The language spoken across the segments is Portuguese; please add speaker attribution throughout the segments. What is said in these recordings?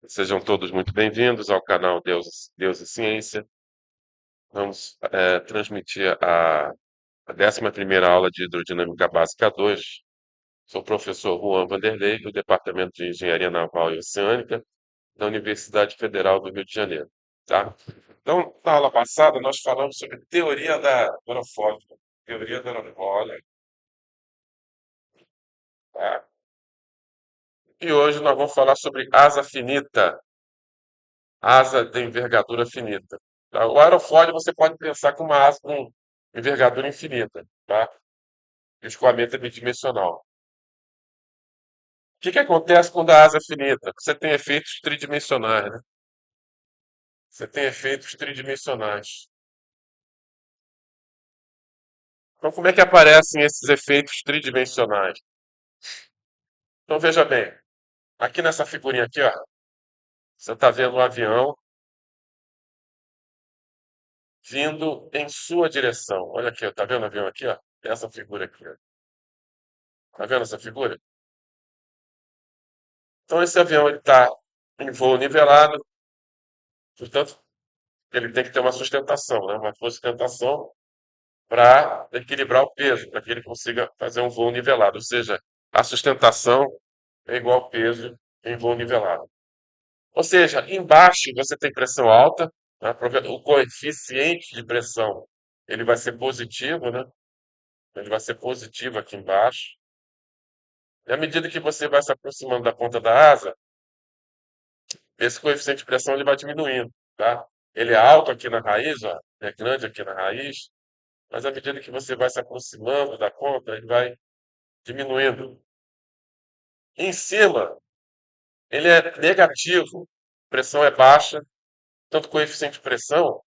Speaker 1: Sejam todos muito bem-vindos ao canal Deus e Ciência. Vamos transmitir a 11ª aula de Hidrodinâmica Básica 2. Sou o professor Juan Vanderlei, do Departamento de Engenharia Naval e Oceânica, da Universidade Federal do Rio de Janeiro. Tá? Então, na aula passada, nós falamos sobre teoria da aerofólio. Teoria da aerofólio. Tá? E hoje nós vamos falar sobre asa finita, asa de envergadura finita. Tá? O aerofólio você pode pensar com uma asa com envergadura infinita, tá? O escoamento é bidimensional. O que acontece quando a asa é finita? Você tem efeitos tridimensionais, né? Você tem efeitos tridimensionais. Então, como é que aparecem esses efeitos tridimensionais? Então, veja bem, aqui nessa figurinha aqui, ó, você está vendo um avião vindo em sua direção. Olha aqui, está vendo o avião aqui, ó? Essa figura aqui, ó. Tá vendo essa figura? Então, esse avião está em voo nivelado, portanto, ele tem que ter uma sustentação, né? Uma sustentação para equilibrar o peso, para que ele consiga fazer um voo nivelado. Ou seja, a sustentação é igual ao peso em voo nivelado. Ou seja, embaixo você tem pressão alta, né? O coeficiente de pressão ele vai ser positivo, né? Ele vai ser positivo aqui embaixo. E à medida que você vai se aproximando da ponta da asa, esse coeficiente de pressão ele vai diminuindo, tá? Ele é alto aqui na raiz, ó, é grande aqui na raiz, mas à medida que você vai se aproximando da ponta, ele vai diminuindo. Em cima, ele é negativo, pressão é baixa, tanto coeficiente de pressão,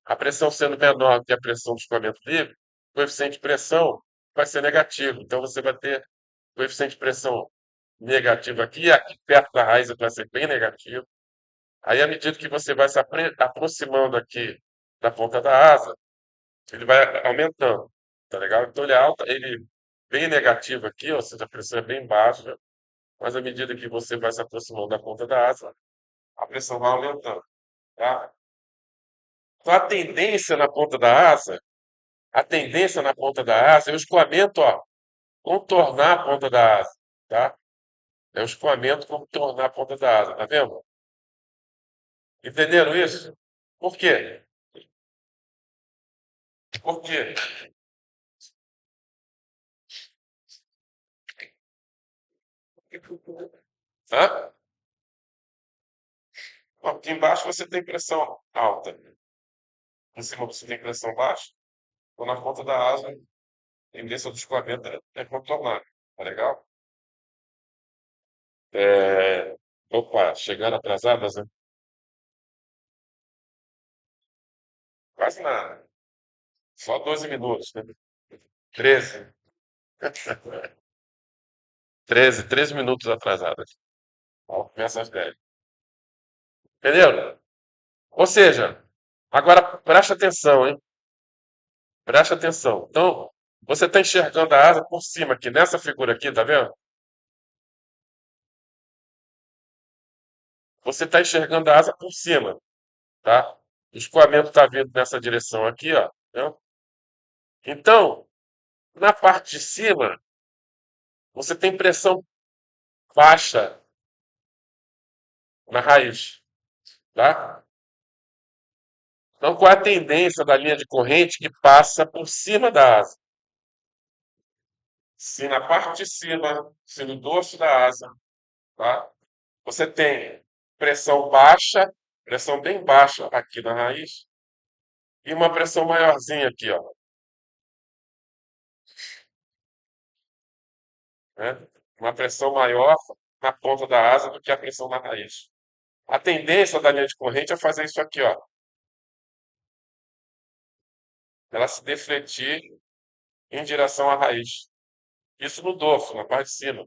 Speaker 1: a pressão sendo menor que a pressão do escoamento livre, o coeficiente de pressão vai ser negativo. Então você vai ter coeficiente de pressão negativo aqui, e aqui perto da raiz vai ser bem negativo. Aí, à medida que você vai se aproximando aqui da ponta da asa, ele vai aumentando, tá legal? Então ele é alto, ele bem negativo aqui, ou seja, a pressão é bem baixa, mas à medida que você vai se aproximando da ponta da asa, a pressão vai aumentando, tá? Então a tendência na ponta da asa é o escoamento, ó, contornar a ponta da asa, tá? É o escoamento contornar a ponta da asa, tá vendo? Entenderam isso? Por quê? Por quê? Hã? Bom, aqui embaixo você tem pressão alta, em cima você tem pressão baixa, então na ponta da asa, a tendência do escoamento é contornar, tá legal? Opa, chegando atrasadas, né? Quase nada. Só 12 minutos, né? 13. 13 minutos atrasadas. Ó, começa às 10. Entendeu? Ou seja, agora preste atenção, hein? Preste atenção. Então, você está enxergando a asa por cima aqui, nessa figura aqui, tá vendo? Você está enxergando a asa por cima, tá? O escoamento está vindo nessa direção aqui, ó. Né? Então, na parte de cima, você tem pressão baixa na raiz, tá? Então, qual é a tendência da linha de corrente que passa por cima da asa? Se na parte de cima, se no dorso da asa, tá? Você tem pressão baixa, pressão bem baixa aqui na raiz, e uma pressão maiorzinha aqui, ó, né? Uma pressão maior na ponta da asa do que a pressão na raiz. A tendência da linha de corrente é fazer isso aqui, ó. Ela se defletir em direção à raiz. Isso no dorso, na parte de cima,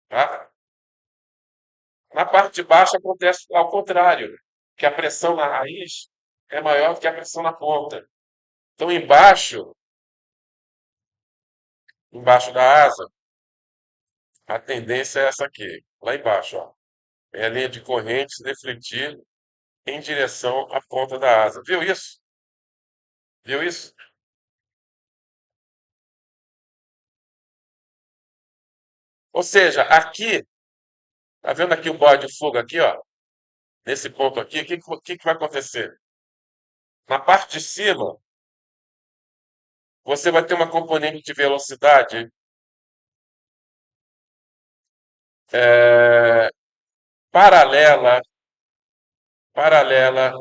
Speaker 1: tá? Na parte de baixo acontece ao contrário, que a pressão na raiz é maior do que a pressão na ponta. Então, embaixo da asa, a tendência é essa aqui, lá embaixo, ó. É a linha de corrente se refletir em direção à ponta da asa. Viu isso? Viu isso? Ou seja, aqui, tá vendo aqui o bode de fuga aqui, ó? Nesse ponto aqui, o que vai acontecer? Na parte de cima, você vai ter uma componente de velocidade é, paralela, paralela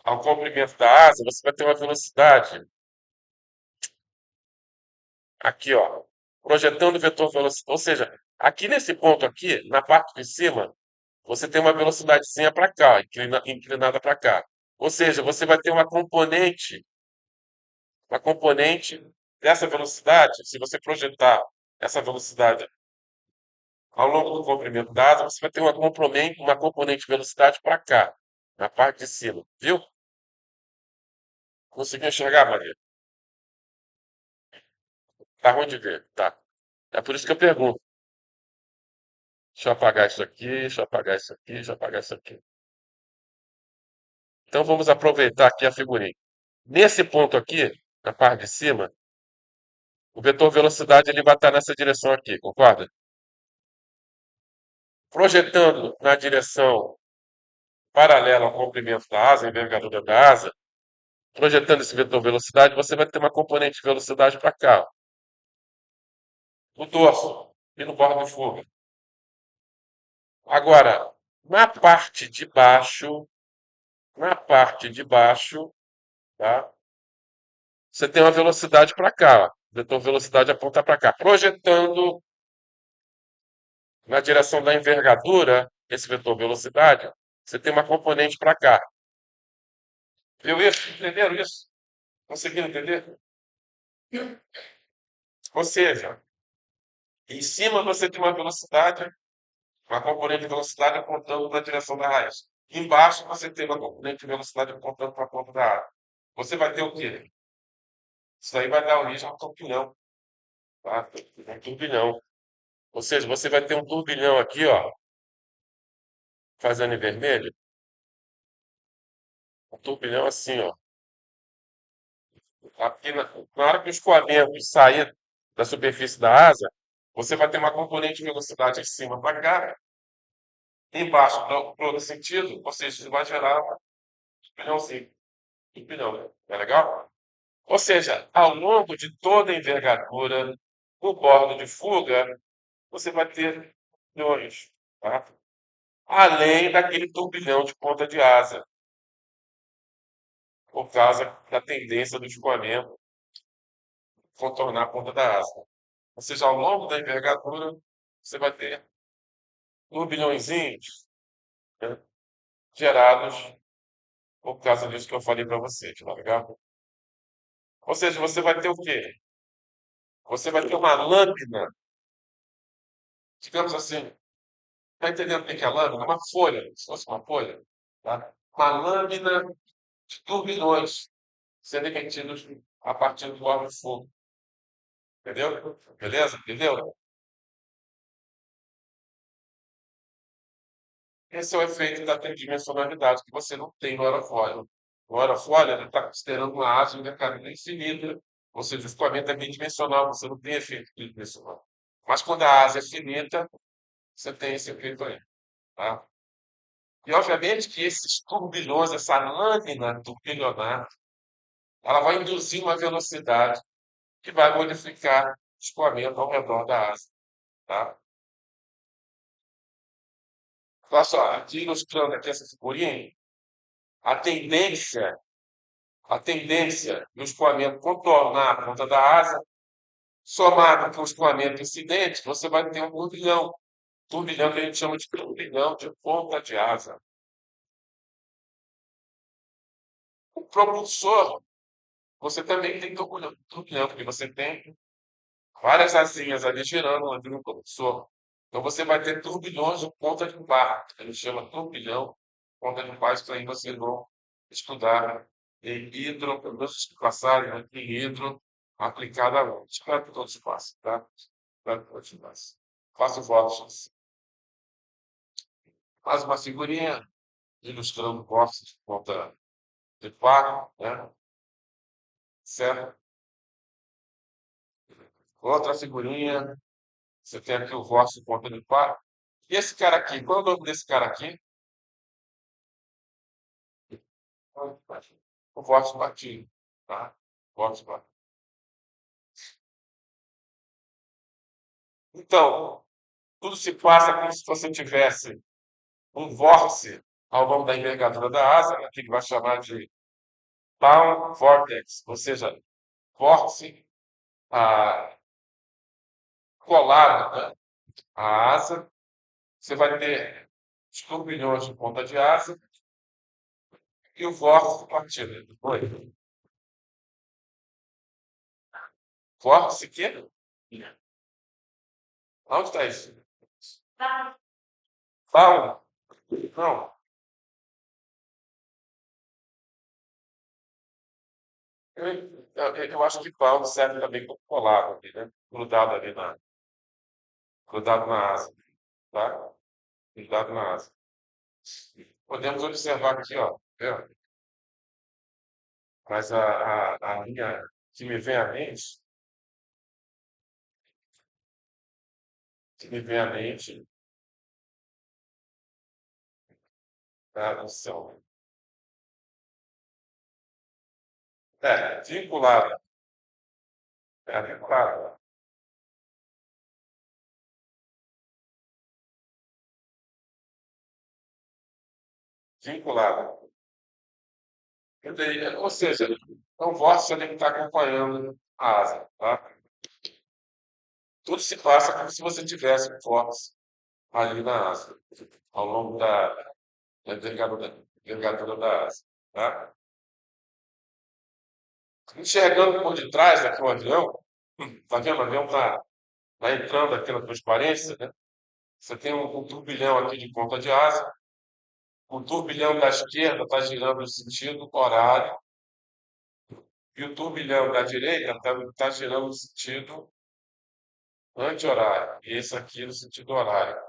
Speaker 1: ao comprimento da asa, você vai ter uma velocidade aqui, ó, projetando o vetor velocidade. Ou seja, aqui nesse ponto aqui, na parte de cima, você tem uma velocidadezinha para cá, inclinada para cá. Ou seja, você vai ter uma componente dessa velocidade, se você projetar essa velocidade ao longo do comprimento da asa, você vai ter uma componente de velocidade para cá, na parte de cima. Viu? Conseguiu enxergar, Maria? Tá ruim de ver, tá. É por isso que eu pergunto. Deixa eu apagar isso aqui, deixa eu apagar isso aqui, deixa eu apagar isso aqui. Então vamos aproveitar aqui a figurinha. Nesse ponto aqui, na parte de cima, o vetor velocidade ele vai estar nessa direção aqui, concorda? Projetando na direção paralela ao comprimento da asa, a envergadura da asa, projetando esse vetor velocidade, você vai ter uma componente de velocidade para cá, ó, no dorso e no bordo de fuga. Agora, na parte de baixo, na parte de baixo, tá? Você tem uma velocidade para cá, ó. Vetor velocidade aponta para cá. Projetando na direção da envergadura, esse vetor velocidade, você tem uma componente para cá. Viu isso? Entenderam isso? Conseguiram entender? Ou seja, em cima você tem uma velocidade, uma componente de velocidade apontando na direção da raiz. Embaixo você tem uma componente de velocidade apontando para a ponta da área. Você vai ter o quê? Isso aí vai dar origem a um turbilhão, tá? Um turbilhão. Ou seja, você vai ter um turbilhão aqui, ó, fazendo em vermelho, um turbilhão assim, ó. Aqui na hora que o escoamento sair da superfície da asa, você vai ter uma componente de velocidade em cima para cá, embaixo para o outro sentido, ou seja, isso vai gerar um turbilhãozinho. Turbilhão, né? Não é legal? Ou seja, ao longo de toda a envergadura, o bordo de fuga, você vai ter turbilhões, tá? Além daquele turbilhão de ponta de asa, por causa da tendência do escoamento contornar a ponta da asa. Ou seja, ao longo da envergadura, você vai ter turbilhõezinhos, né, gerados por causa disso que eu falei para vocês, tá legal? Ou seja, você vai ter o quê? Você vai ter uma lâmina, digamos assim, está entendendo o que é lâmina? Uma folha, se fosse uma folha, tá? Uma lâmina de turbilhões sendo emitidos a partir do bordo de fogo. Entendeu? Beleza? Entendeu? Esse é o efeito da tridimensionalidade que você não tem no aerofólio. No aerofólio, ele está considerando uma asa de mercadoria infinita, ou seja, o escoamento é bidimensional, você não tem efeito tridimensional. Mas quando a asa é finita, você tem esse efeito aí. Tá? E, obviamente, que esses turbilhões, essa lâmina turbilhonar, ela vai induzir uma velocidade que vai modificar o escoamento ao redor da asa. Tá? Olha só, aqui ilustrando aqui essa figurinha, a tendência a tendência do escoamento contornar a ponta da asa, somado com o escoamento incidente, você vai ter um turbilhão. Turbilhão que a gente chama de turbilhão de ponta de asa. O propulsor, você também tem turbilhão, porque você tem várias asinhas ali girando ali no propulsor. Então você vai ter turbilhões de ponta de par. A gente chama turbilhão ponta de par, isso aí vocês vão estudar em hidro, pelo menos que passarem, né, em hidro aplicado a luz. Espero que todos façam, tá? Espero que todos façam. Faço votos. mais uma figurinha ilustrando vórtice de ponta de par, né? Certo? Outra figurinha, você tem aqui o vórtice de ponta de par. E esse cara aqui, qual é o nome desse cara aqui? O vórtice batido, tá? Vórtice batido. Então, tudo se passa como se você tivesse um vórtice ao longo da envergadura da asa, né, que ele vai chamar de bound vortex, ou seja, vórtice ah, colado, né, à asa. Você vai ter os turbilhões de ponta de asa e o vórtice partido. Oi. Vórtice quê? Onde está isso? Bound? Não. Eu acho que bound serve também como colado ali, né? Grudado na asa, tá? Grudado na asa. Podemos observar aqui, ó, tá vendo? Mas a linha que me vem à mente, que me vem à mente, tá? Não são. Vinculada. Vinculada. Vinculada. Ou seja, o vórtice tem que estar acompanhando a asa, tá? Tudo se passa como se você tivesse um vórtice ali na asa, ao longo da envergadura da asa, tá? Enxergando por detrás aqui o avião, tá vendo? O avião tá entrando aqui na transparência, né? Você tem um turbilhão aqui de ponta de asa, o turbilhão da esquerda está girando no sentido horário, e o turbilhão da direita está girando no sentido anti-horário, e esse aqui no sentido horário.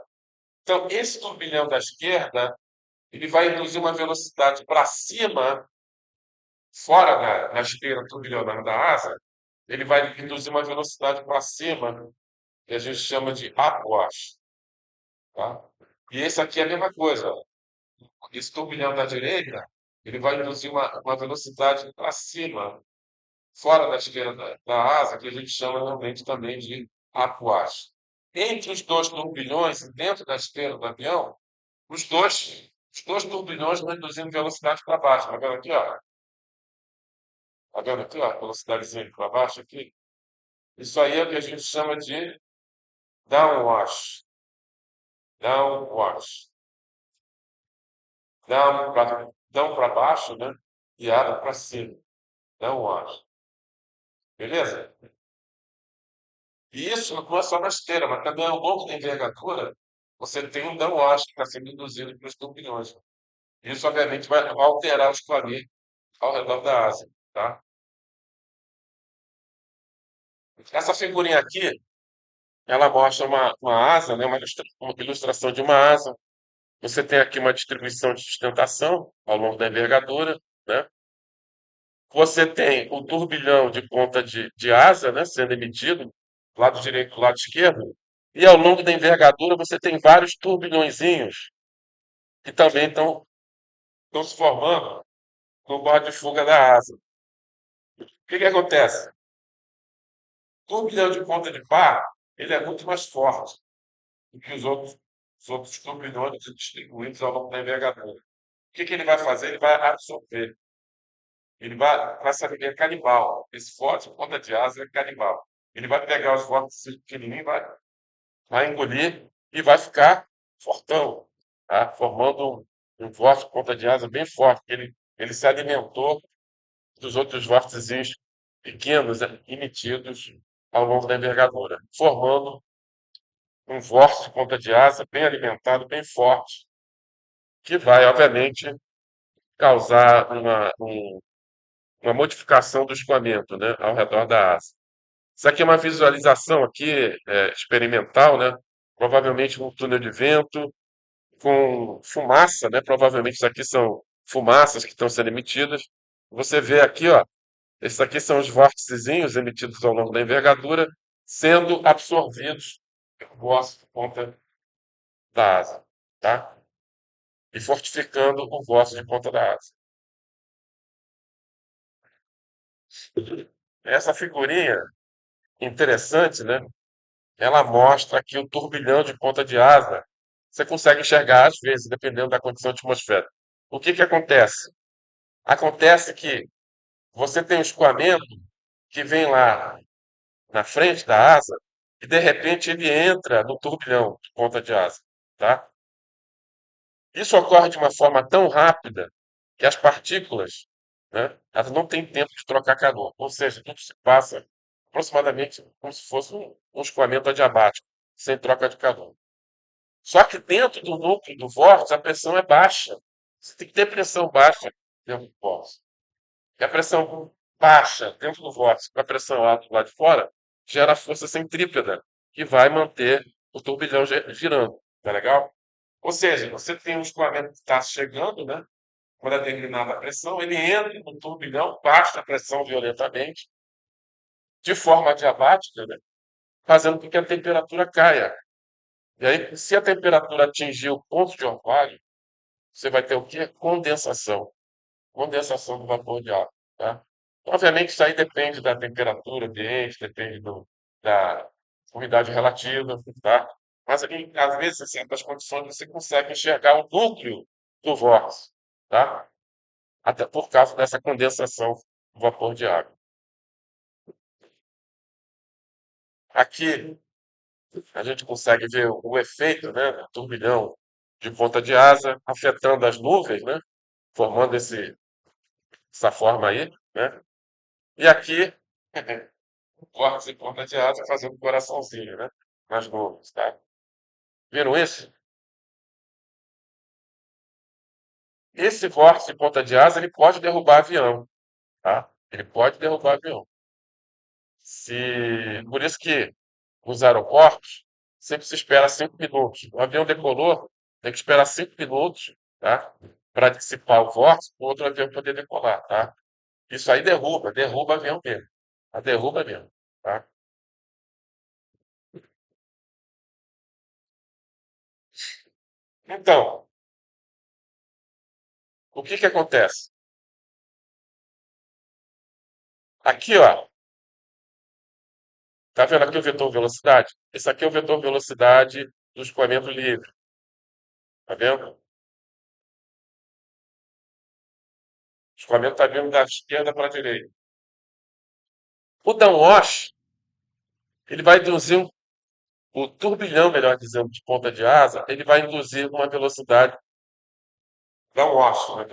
Speaker 1: Então, esse turbilhão da esquerda, ele vai induzir uma velocidade para cima, fora da esteira turbilhões da asa, ele vai induzir uma velocidade para cima, que a gente chama de upwash, tá? E esse aqui é a mesma coisa. Esse turbilhão da direita, ele vai induzir uma velocidade para cima, fora da esteira da asa, que a gente chama normalmente também de upwash. Entre os dois turbilhões, dentro da esteira do avião, os dois turbilhões vão induzindo velocidade para baixo. Está vendo aqui, ó? Está vendo aqui, ó? Velocidadezinha para baixo aqui. Isso aí é o que a gente chama de downwash. Downwash. Down para baixo, né? E up para cima. Downwash. Beleza? E isso não é só na esteira, mas também ao longo da envergadura, você tem um downwash que está sendo induzido pelos turbilhões. Isso, obviamente, vai alterar o escoamento ao redor da asa, tá? Essa figurinha aqui, ela mostra uma asa, né? Uma ilustração de uma asa. Você tem aqui uma distribuição de sustentação ao longo da envergadura, né? Você tem o turbilhão de ponta de asa, né, sendo emitido, do lado direito e do lado esquerdo, e ao longo da envergadura você tem vários turbilhõezinhos que também estão se formando no bordo de fuga da asa. O que que acontece? O turbilhão de ponta de par, ele é muito mais forte do que os outros turbilhões distribuídos ao longo da envergadura. O que que ele vai fazer? Ele vai absorver. Ele vai saber, é canibal. Esse forte ponta de asa é canibal. Ele vai pegar os vórtices pequenininhos, vai engolir e vai ficar fortão, tá? Formando um vórtice ponta de asa bem forte. Ele se alimentou dos outros vórtices pequenos, né, emitidos ao longo da envergadura, formando um vórtice ponta de asa bem alimentado, bem forte, que vai, obviamente, causar uma modificação do escoamento, né, ao redor da asa. Isso aqui é uma visualização aqui, experimental, né? Provavelmente um túnel de vento, com fumaça, né? Provavelmente isso aqui são fumaças que estão sendo emitidas. Você vê aqui, ó, esses aqui são os vórticezinhos emitidos ao longo da envergadura, sendo absorvidos pelo vórtice de ponta da asa, tá? E fortificando o vórtice de ponta da asa. Essa figurinha interessante, né? Ela mostra aqui o turbilhão de ponta de asa. Você consegue enxergar, às vezes, dependendo da condição atmosférica. O que que acontece? Acontece que você tem um escoamento que vem lá na frente da asa e, de repente, ele entra no turbilhão de ponta de asa, tá? Isso ocorre de uma forma tão rápida que as partículas, né, elas não têm tempo de trocar calor. Ou seja, tudo se passa aproximadamente como se fosse um escoamento adiabático, sem troca de calor. Só que dentro do núcleo do vórtice, a pressão é baixa. Você tem que ter pressão baixa dentro do vórtice. E a pressão baixa dentro do vórtice com a pressão alta lá de fora gera força centrípeta, que vai manter o turbilhão girando. Tá legal? Ou seja, você tem um escoamento que está chegando, né? Com determinada pressão, ele entra no turbilhão, baixa a pressão violentamente, de forma adiabática, né? Fazendo com que a temperatura caia. E aí, se a temperatura atingir o ponto de orvalho, você vai ter o quê? Condensação. Condensação do vapor de água, tá? Obviamente, isso aí depende da temperatura ambiente, depende da umidade relativa, tá? Mas, às vezes, em certas condições, você consegue enxergar o núcleo do vórtice, tá? Até por causa dessa condensação do vapor de água. Aqui, a gente consegue ver o efeito, né, do turbilhão de ponta de asa afetando as nuvens, né? Formando essa forma aí, né? E aqui, vórtice em ponta de asa fazendo um coraçãozinho, né? Nas nuvens, tá? Viram isso? Esse vórtice em ponta de asa, ele pode derrubar avião, tá? Ele pode derrubar avião. Por isso que nos aeroportos sempre se espera 5 minutos. O avião decolou, tem que esperar 5 minutos, tá? Para dissipar o vórtice, para o outro avião poder decolar, tá? Isso aí derruba avião mesmo. A derruba mesmo, tá? Então, o que que acontece? Aqui, ó, tá vendo aqui o vetor velocidade? Esse aqui é o vetor velocidade do escoamento livre, tá vendo? O escoamento está vindo da esquerda para a direita. O downwash, ele vai induzir o turbilhão, melhor dizendo, de ponta de asa, ele vai induzir uma velocidade downwash, né?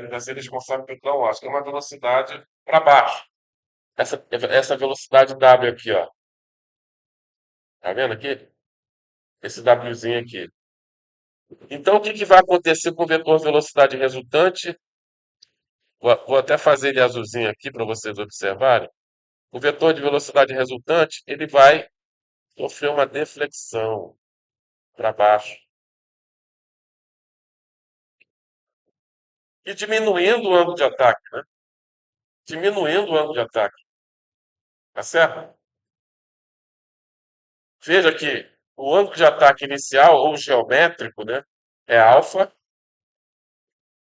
Speaker 1: Vai ser responsável pelo downwash, que é uma velocidade para baixo. Essa velocidade W aqui, ó. Tá vendo aqui? Esse Wzinho aqui. Então, o que que vai acontecer com o vetor velocidade resultante? Vou até fazer ele azulzinho aqui para vocês observarem. O vetor de velocidade resultante, ele vai sofrer uma deflexão para baixo e diminuindo o ângulo de ataque, né? Diminuindo o ângulo de ataque, tá certo? Veja que o ângulo de ataque inicial ou geométrico, né, é alfa.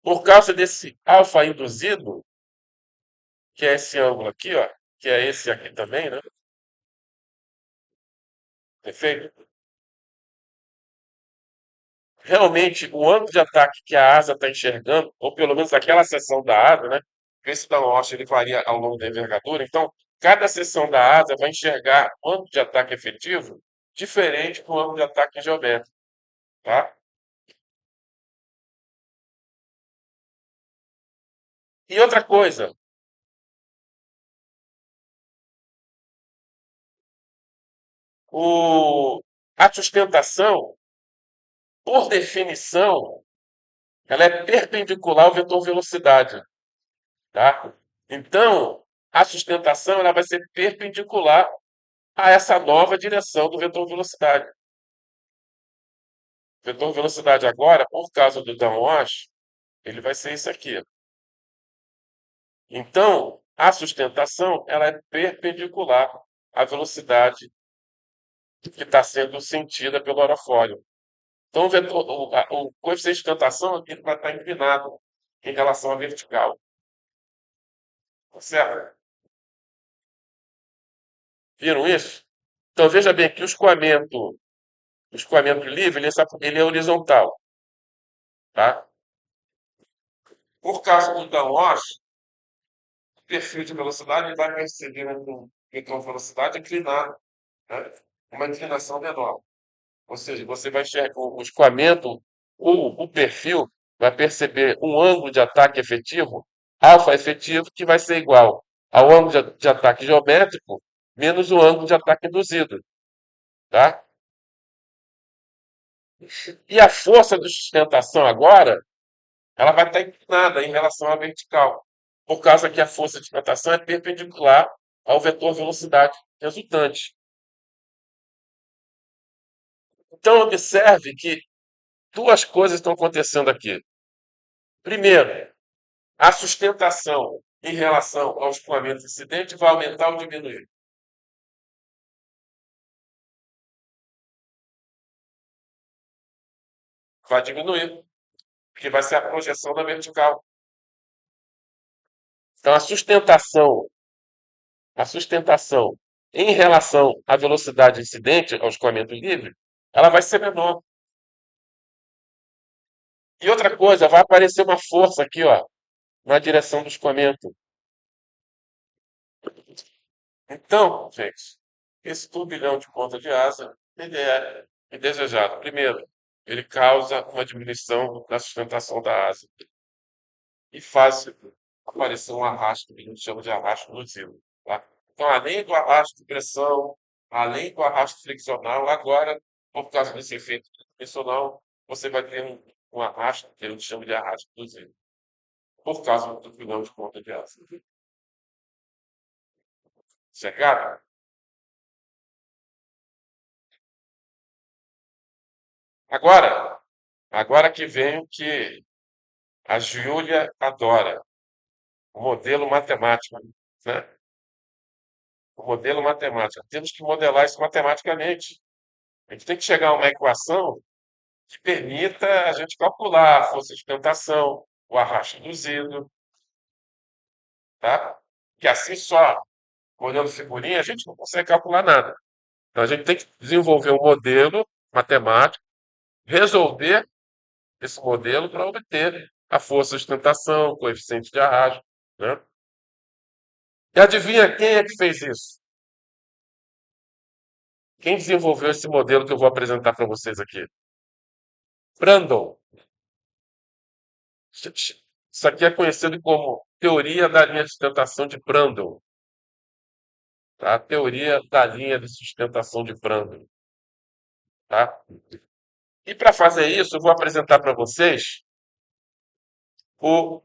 Speaker 1: Por causa desse alfa induzido, que é esse ângulo aqui, ó, que é esse aqui também, né? Perfeito? Realmente, o ângulo de ataque que a asa está enxergando, ou pelo menos aquela seção da asa, né? Esse da rocha ele varia ao longo da envergadura, então cada seção da asa vai enxergar o ângulo de ataque efetivo diferente do ângulo de ataque geométrico, tá? E outra coisa, a sustentação, por definição, ela é perpendicular ao vetor velocidade, tá? Então, a sustentação ela vai ser perpendicular a essa nova direção do vetor velocidade. vetor velocidade agora, por causa do downwash, ele vai ser isso aqui. Então, a sustentação ela é perpendicular à velocidade que está sendo sentida pelo aerofólio. Então, o coeficiente de sustentação ele vai estar inclinado em relação à vertical. Tá certo? Viram isso? Então, veja bem que o escoamento livre ele é horizontal. Tá? Por causa do downwash, o perfil de velocidade vai perceber um vetor de velocidade inclinado, né? Uma inclinação menor. Ou seja, você vai enxergar o escoamento, o perfil vai perceber um ângulo de ataque efetivo, alfa efetivo, que vai ser igual ao ângulo de ataque geométrico menos o ângulo de ataque induzido. Tá? E a força de sustentação agora, ela vai estar inclinada em relação à vertical, por causa que a força de sustentação é perpendicular ao vetor velocidade resultante. Então, observe que duas coisas estão acontecendo aqui. Primeiro, a sustentação em relação ao escoamento incidente vai aumentar ou diminuir? Vai diminuir, porque vai ser a projeção da vertical. Então, a sustentação em relação à velocidade incidente, ao escoamento livre, ela vai ser menor. E outra coisa, vai aparecer uma força aqui, ó, na direção do escoamento. Então, gente, esse turbilhão de ponta de asa, ele é indesejado. Primeiro, ele causa uma diminuição da sustentação da asa e faz aparecer um arrasto, que a gente chama de arrasto induzido. Tá? Então, além do arrasto de pressão, além do arrasto friccional, agora, por causa desse efeito friccional, você vai ter um arrasto, que a gente chama de arrasto induzido, por causa do turbilhão de ponta de asa. Chegado? Agora, agora que vem o que a Júlia adora, o modelo matemático, né? O modelo matemático. Temos que modelar isso matematicamente. A gente tem que chegar a uma equação que permita a gente calcular a força de sustentação, o arrasto induzido, tá? Que assim só, olhando figurinha, a gente não consegue calcular nada. Então a gente tem que desenvolver um modelo matemático, resolver esse modelo para obter a força de sustentação, o coeficiente de arrasto, né? E adivinha quem é que fez isso? Quem desenvolveu esse modelo que eu vou apresentar para vocês aqui? Brandon. Isso aqui é conhecido como teoria da linha de sustentação de Brandon. Tá? A teoria da linha de sustentação de Brandon. Tá? E para fazer isso, eu vou apresentar para vocês o,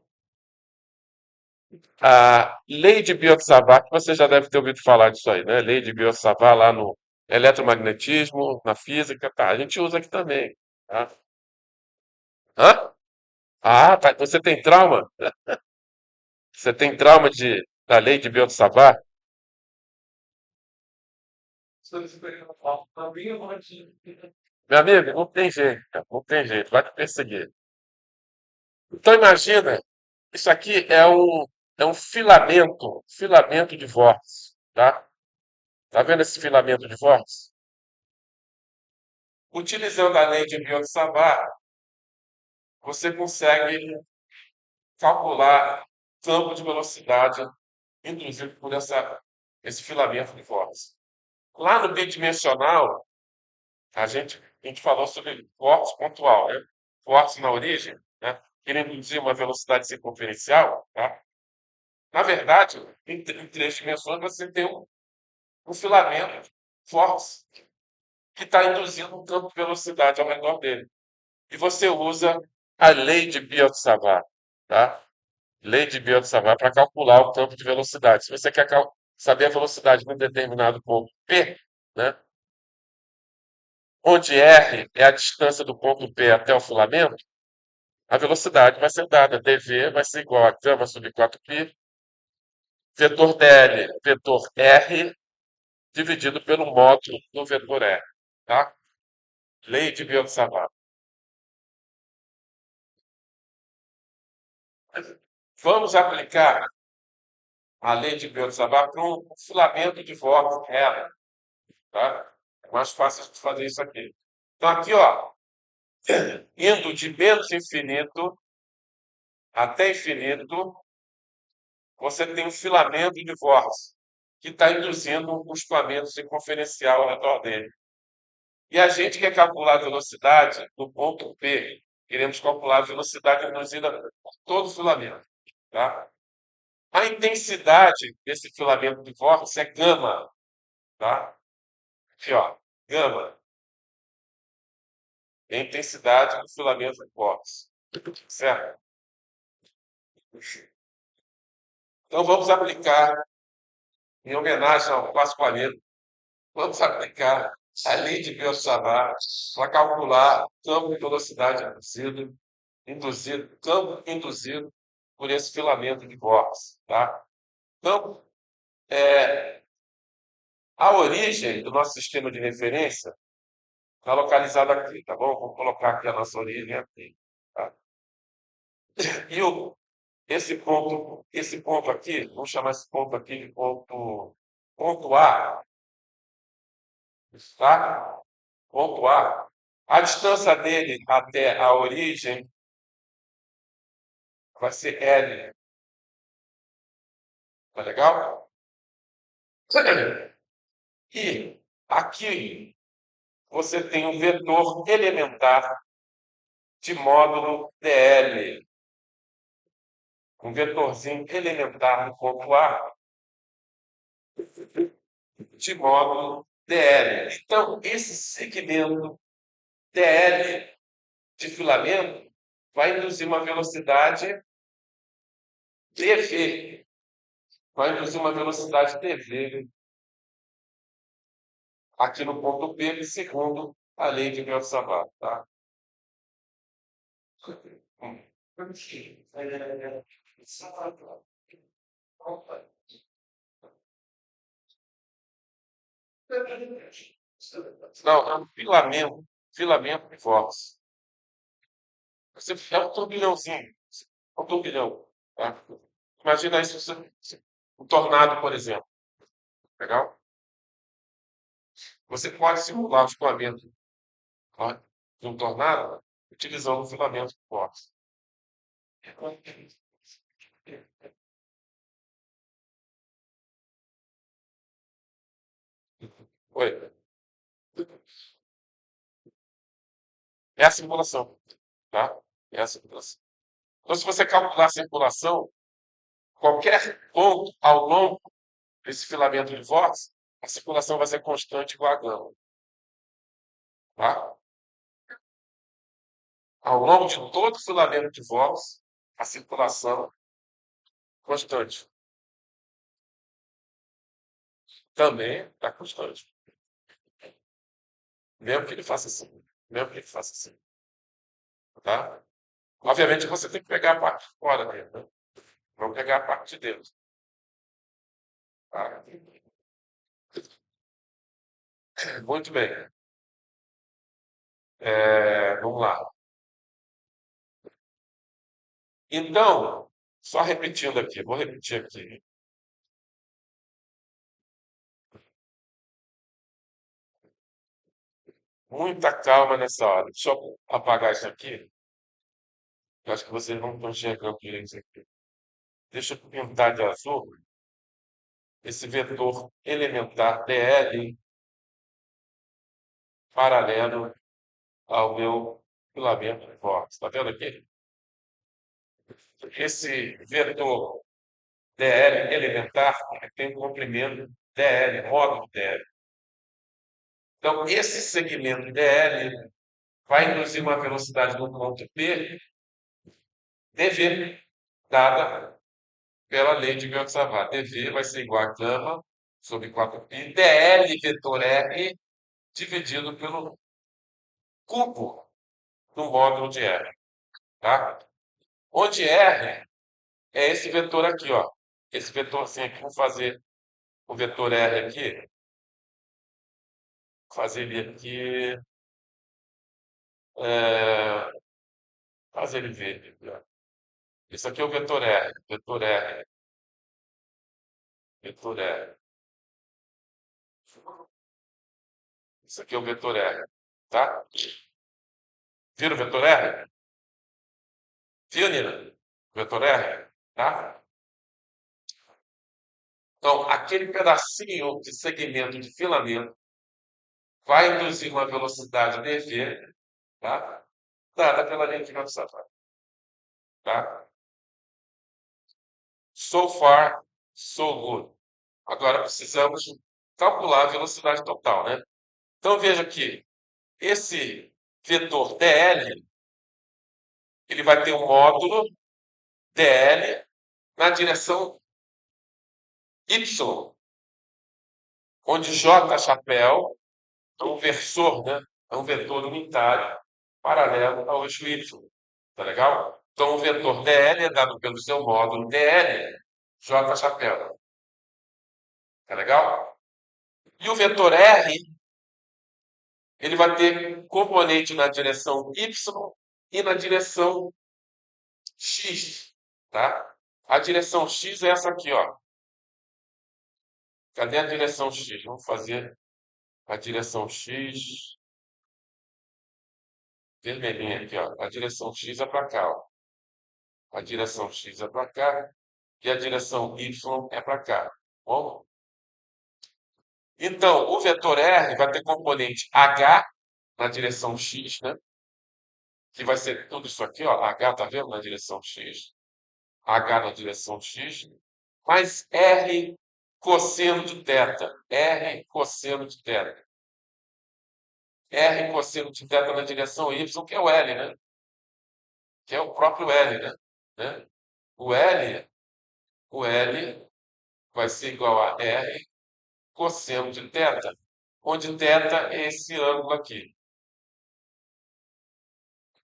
Speaker 1: a lei de Biot-Savart, que você já deve ter ouvido falar disso aí, né? Lei de Biot-Savart lá no eletromagnetismo, na física, tá? A gente usa aqui também. Tá? Hã? Ah, tá. Você tem trauma? Você tem trauma da lei de Biot-Savart? Meu amigo, não tem jeito, cara, não tem jeito, vai te perseguir. Então imagina, isso aqui é um filamento de vórtice, tá? Tá vendo esse filamento de vórtice? Utilizando a lei de Biot-Savart, você consegue calcular o campo de velocidade induzido por esse filamento de vórtice. Lá no bidimensional, a gente falou sobre vórtice pontual, né? Vórtice na origem, né? Querendo induzir uma velocidade circunferencial, tá? Na verdade, em três dimensões, você tem um filamento vórtice que está induzindo um campo de velocidade ao redor dele. E você usa a lei de Biot-Savart, tá? Lei de Biot-Savart para calcular o campo de velocidade. Se você quer saber a velocidade de um determinado ponto P, né? onde R é a distância do ponto P até o filamento, a velocidade vai ser dada. dV vai ser igual a gama sobre 4π, vetor dl, vetor R, dividido pelo módulo do vetor R. Tá? Lei de Biot-Savart. Vamos aplicar a lei de Biot-Savart para um filamento de vórtice reto. Tá? É mais fácil de fazer isso aqui. Então, aqui, ó, indo de menos infinito até infinito, você tem um filamento de vórtice que está induzindo um escoamento circunferencial ao redor dele. E a gente quer calcular a velocidade do ponto P. Queremos calcular a velocidade induzida por todo o filamento. Tá? A intensidade desse filamento de vórtice é gama. Tá? Aqui, ó, gama. É a intensidade do filamento de vórtice. Certo? Então, vamos aplicar, em homenagem ao Pascoalino, vamos aplicar a lei de Biot-Savart para calcular o campo de velocidade campo induzido por esse filamento de vórtice. Tá? Então, a origem do nosso sistema de referência está localizada aqui, tá bom? Vou colocar aqui a nossa origem aqui. Tá? E esse ponto aqui, vamos chamar esse ponto aqui de ponto A, tá? Ponto A. A distância dele até a origem vai ser L. Tá legal? E aqui você tem um vetor elementar de módulo dl. Um vetorzinho elementar no ponto A de módulo dl. Então, esse segmento dl de filamento vai induzir uma velocidade dv. Vai induzir uma velocidade dv aqui no ponto P, segundo a lei de Biot-Savart. Tá? Não, é um filamento de vórtice. Você é um turbilhãozinho, um turbilhão. Tá? Imagina isso, um tornado, por exemplo. Legal? Você pode simular o escoamento, tá, de um tornado utilizando um filamento de vórtice. Oi. É a simulação. Tá? É a simulação. Então, se você calcular a circulação, qualquer ponto ao longo desse filamento de vórtice, a circulação vai ser constante igual a gama. Tá? Ao longo de todo o filamento de vórtice, a circulação constante. Também está constante. Mesmo que ele faça assim. Mesmo que ele faça assim. Tá? Obviamente, você tem que pegar a parte de fora dele, né? Não pegar a parte de dentro. Tá? Muito bem. Vamos lá. Então, só repetindo aqui, vou repetir aqui. Muita calma nessa hora. Deixa eu apagar isso aqui. Eu acho que vocês não estão enxergando direito isso aqui. Deixa eu pintar de azul esse vetor elementar dl paralelo ao meu filamento de vórtice. Está vendo aqui? Esse vetor dl elementar tem um comprimento dl, módulo dl. Então, esse segmento dl vai induzir uma velocidade no ponto P dv, dada pela lei de Biot-Savart. dv vai ser igual a gama sobre 4π dl vetor r dividido pelo cubo do módulo de R, tá? Onde R é esse vetor aqui, ó. Esse vetorzinho aqui, vou fazer o vetor R aqui, fazer ele aqui, é, fazer ele verde aqui, ó. Isso aqui é o vetor R, vetor R, vetor R. Isso aqui é o vetor R, tá? Vira o vetor R? Viu, Nina? Vetor R, tá? Então, aquele pedacinho de segmento de filamento vai induzir uma velocidade dv, tá? Dada pela linha de sapato, tá? So far, so good. Agora precisamos calcular a velocidade total, né? Então veja que esse vetor dl, ele vai ter um módulo dl na direção y, onde j chapéu é um versor, né? É um vetor unitário paralelo ao eixo y. Tá legal? Então, o vetor dl é dado pelo seu módulo dl, j chapéu. Tá legal? E o vetor r, ele vai ter componente na direção y e na direção x. Tá? A direção x é essa aqui, ó. Cadê a direção x? Vamos fazer a direção x vermelhinha aqui, ó. A direção x é para cá, ó. A direção x é para cá e a direção y é para cá. Bom? Então, o vetor R vai ter componente H na direção X, né? Que vai ser tudo isso aqui, ó. H, tá vendo? Na direção X. H na direção X. Mais R cosseno de θ. R cosseno de θ. R cosseno de θ na direção Y, que é o L, né? Que é o próprio L, né? O L vai ser igual a R cosseno de θ, onde θ é esse ângulo aqui.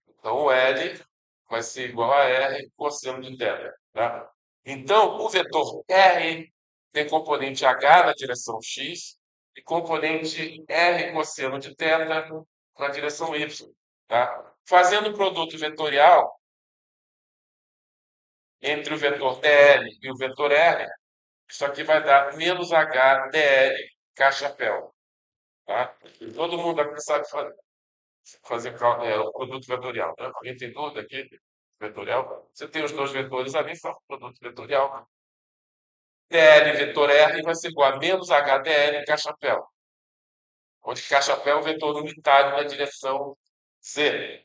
Speaker 1: Então, o L vai ser igual a R cosseno de θ. Tá? Então, o vetor R tem componente H na direção X e componente R cosseno de θ na direção Y. Tá? Fazendo o produto vetorial entre o vetor dl e o vetor R, isso aqui vai dar menos H dl K chapéu. Tá? Todo mundo aqui sabe fazer o produto vetorial. Né? Alguém tem dúvida aqui? Vetorial? Você tem os dois vetores ali, faz o produto vetorial. dl vetor R vai ser igual a menos HDL K chapéu. Onde K chapéu é o vetor unitário na direção Z.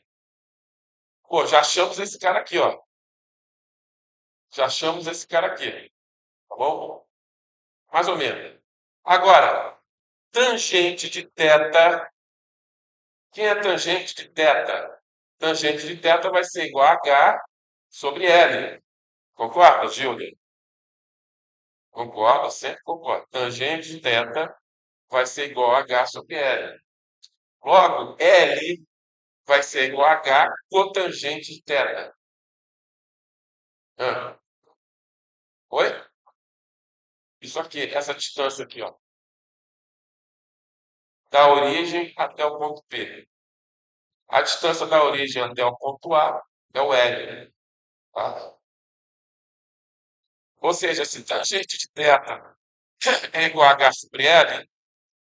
Speaker 1: Pô, já achamos esse cara aqui, ó. Já achamos esse cara aqui. Tá bom? Mais ou menos. Agora, tangente de θ. Quem é tangente de θ? Tangente de θ vai ser igual a H sobre L. Concorda, Gilda? Concorda? Sempre concorda. Tangente de θ vai ser igual a H sobre L. Logo, L vai ser igual a H cotangente de θ. Ah, oi? Isso aqui, essa distância aqui, ó. Da origem até o ponto P. A distância da origem até o ponto A é o L. Tá? Ou seja, se tangente de θ é igual a H sobre L,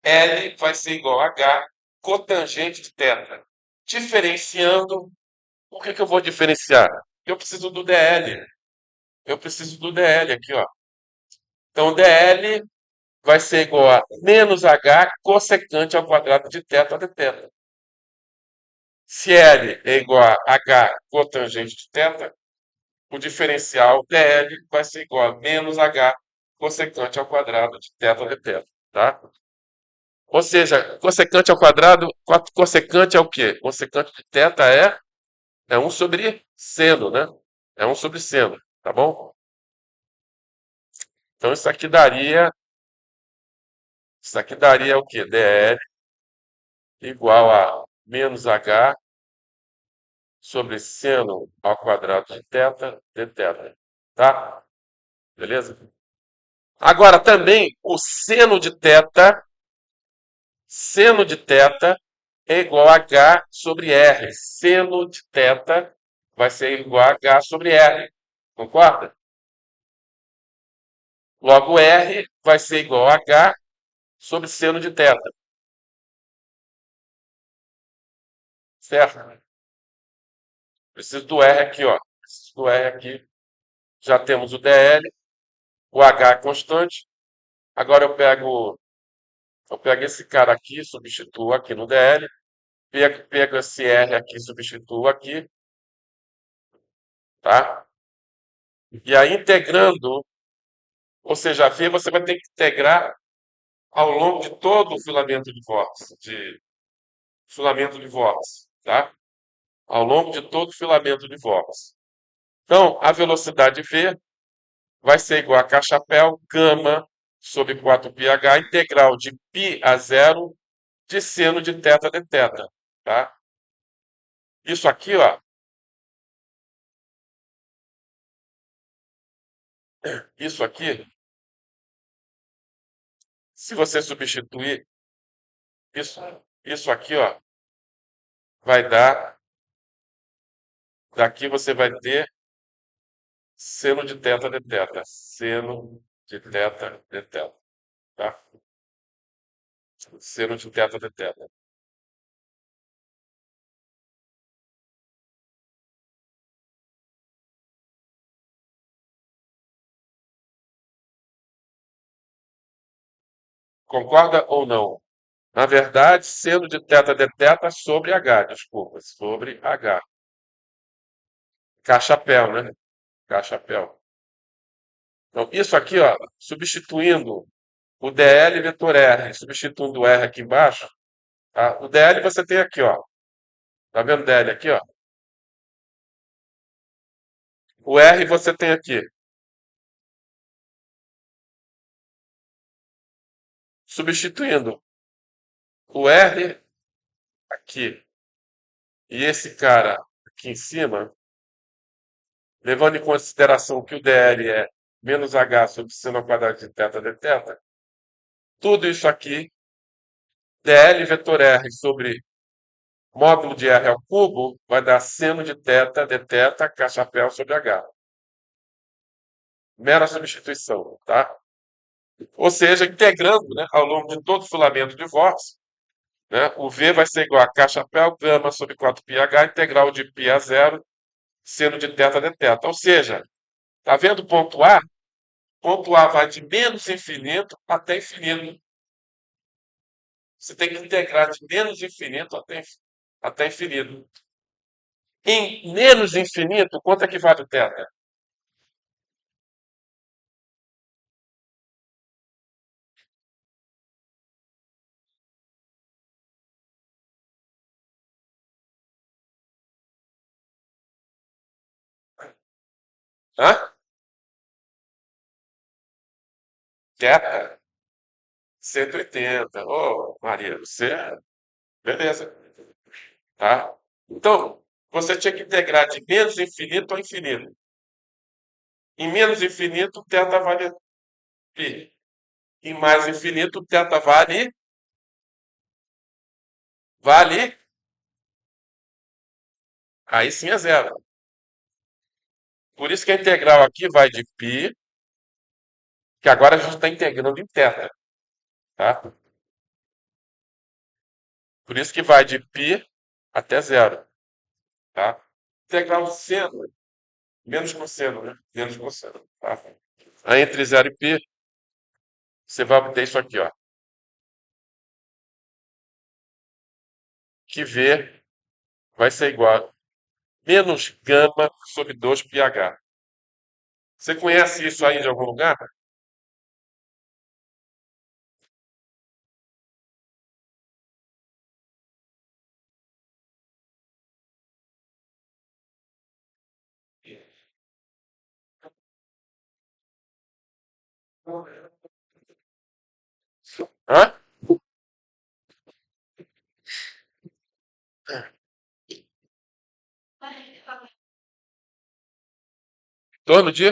Speaker 1: L vai ser igual a H cotangente de θ. Diferenciando, por que eu vou diferenciar? Eu preciso do dl. Eu preciso do dl aqui, ó. Então, dl vai ser igual a menos h cossecante ao quadrado de θ de θ. Se L é igual a h cotangente de θ, o diferencial dl vai ser igual a menos h cossecante ao quadrado de θ de θ. Tá? Ou seja, cossecante ao quadrado, cossecante é o quê? Cossecante de θ é 1 sobre seno, né? É 1 sobre seno, tá bom? Então, isso aqui daria o quê? dl igual a menos h sobre seno ao quadrado de θ d θ. Tá? Beleza? Agora também o seno de θ é igual a h sobre r. Seno de θ vai ser igual a h sobre r. Concorda? Logo, r vai ser igual a h sobre seno de θ. Certo? Preciso do r aqui, ó. Preciso do r aqui. Já temos o dl, o h é constante. Agora eu pego esse cara aqui, substituo aqui no dl. Pego esse r aqui, substituo aqui. Tá? E aí, integrando, ou seja, a V você vai ter que integrar ao longo de todo o filamento de vórtice, tá? Ao longo de todo o filamento de vórtice. Então, a velocidade V vai ser igual a K-chapéu, gama sobre 4πh, integral de π a zero de seno de θ d θ, tá? Isso aqui, ó, isso aqui, se você substituir isso, isso aqui, ó, vai dar, daqui você vai ter seno de θ d θ, seno de θ d θ, tá? Seno de θ d θ. Concorda ou não? Na verdade, seno de θ d θ sobre H, desculpa, sobre H. K-chapéu, né? K-chapéu. Então, isso aqui, ó, substituindo o dl vetor R, substituindo o R aqui embaixo, tá? O dl você tem aqui, ó. Tá vendo o dl aqui, ó? O R você tem aqui. Substituindo o R aqui e esse cara aqui em cima, levando em consideração que o dl é menos h sobre seno ao quadrado de θ d θ, tudo isso aqui, dl vetor R sobre módulo de R ao cubo, vai dar seno de θ d θ, K-chapéu sobre H. Mera substituição, tá? Ou seja, integrando, né, ao longo de todo o filamento de vórtice, né, o V vai ser igual a K-chapéu, gama sobre 4πh, integral de π a zero, seno de θ d θ. Ou seja, tá vendo o ponto A? Ponto A vai de menos infinito até infinito. Você tem que integrar de menos infinito até infinito. Em menos infinito, quanto é que vale o θ? Hã? Θ? 180. Ô, Maria, beleza, tá? Então, você tinha que integrar de menos infinito a infinito. Em menos infinito, θ vale π. Em mais infinito, θ vale, aí sim é zero. Por isso que a integral aqui vai de π, que agora a gente está integrando em θ, tá? Por isso que vai de π até zero, tá? Integral de seno, menos cosseno, né? Menos cosseno, tá? Aí entre zero e π, você vai obter isso aqui, ó. Que V vai ser igual a menos gama sobre 2πh. Você conhece isso aí de algum lugar? Hã? Em torno de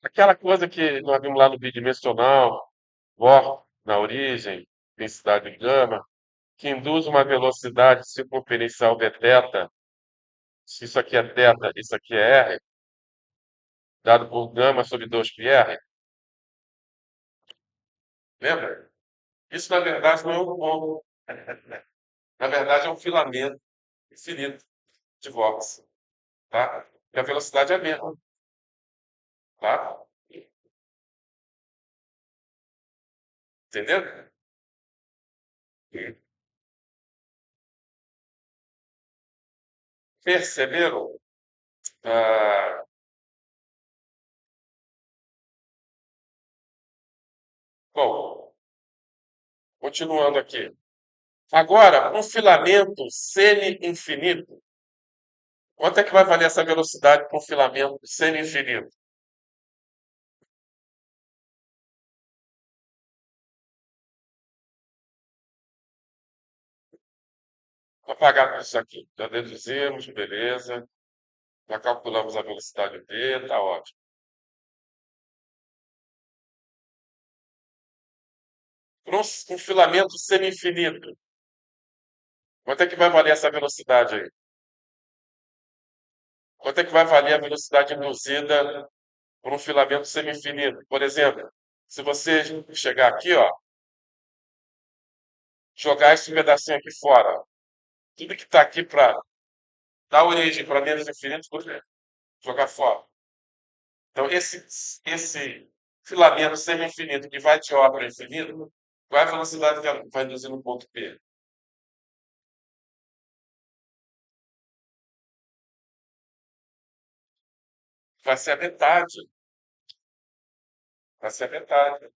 Speaker 1: aquela coisa que nós vimos lá no bidimensional, Bohr, na origem, densidade de gama, que induz uma velocidade circunferencial de θ, se isso aqui é θ, isso aqui é r, dado por gama sobre 2πr, lembra? Isso, na verdade, não é um ponto. Na verdade, é um filamento infinito de Vox, tá? E a velocidade é a mesma, tá? Entendeu? Perceberam? Ah, bom, continuando aqui. Agora, um filamento semi-infinito. Quanto é que vai valer essa velocidade para um filamento semi-infinito? Vou apagar tudo isso aqui. Já deduzimos, beleza. Já calculamos a velocidade d, tá ótimo. Para um filamento semi-infinito, quanto é que vai valer essa velocidade aí? Quanto é que vai valer a velocidade induzida por um filamento semi-infinito? Por exemplo, se você chegar aqui, ó, jogar esse pedacinho aqui fora, tudo que está aqui para dar origem para menos infinito, você jogar fora. Então, esse filamento semi-infinito que vai de O para infinito, qual é a velocidade que vai induzir no ponto P? Vai ser a metade. Vai ser a metade.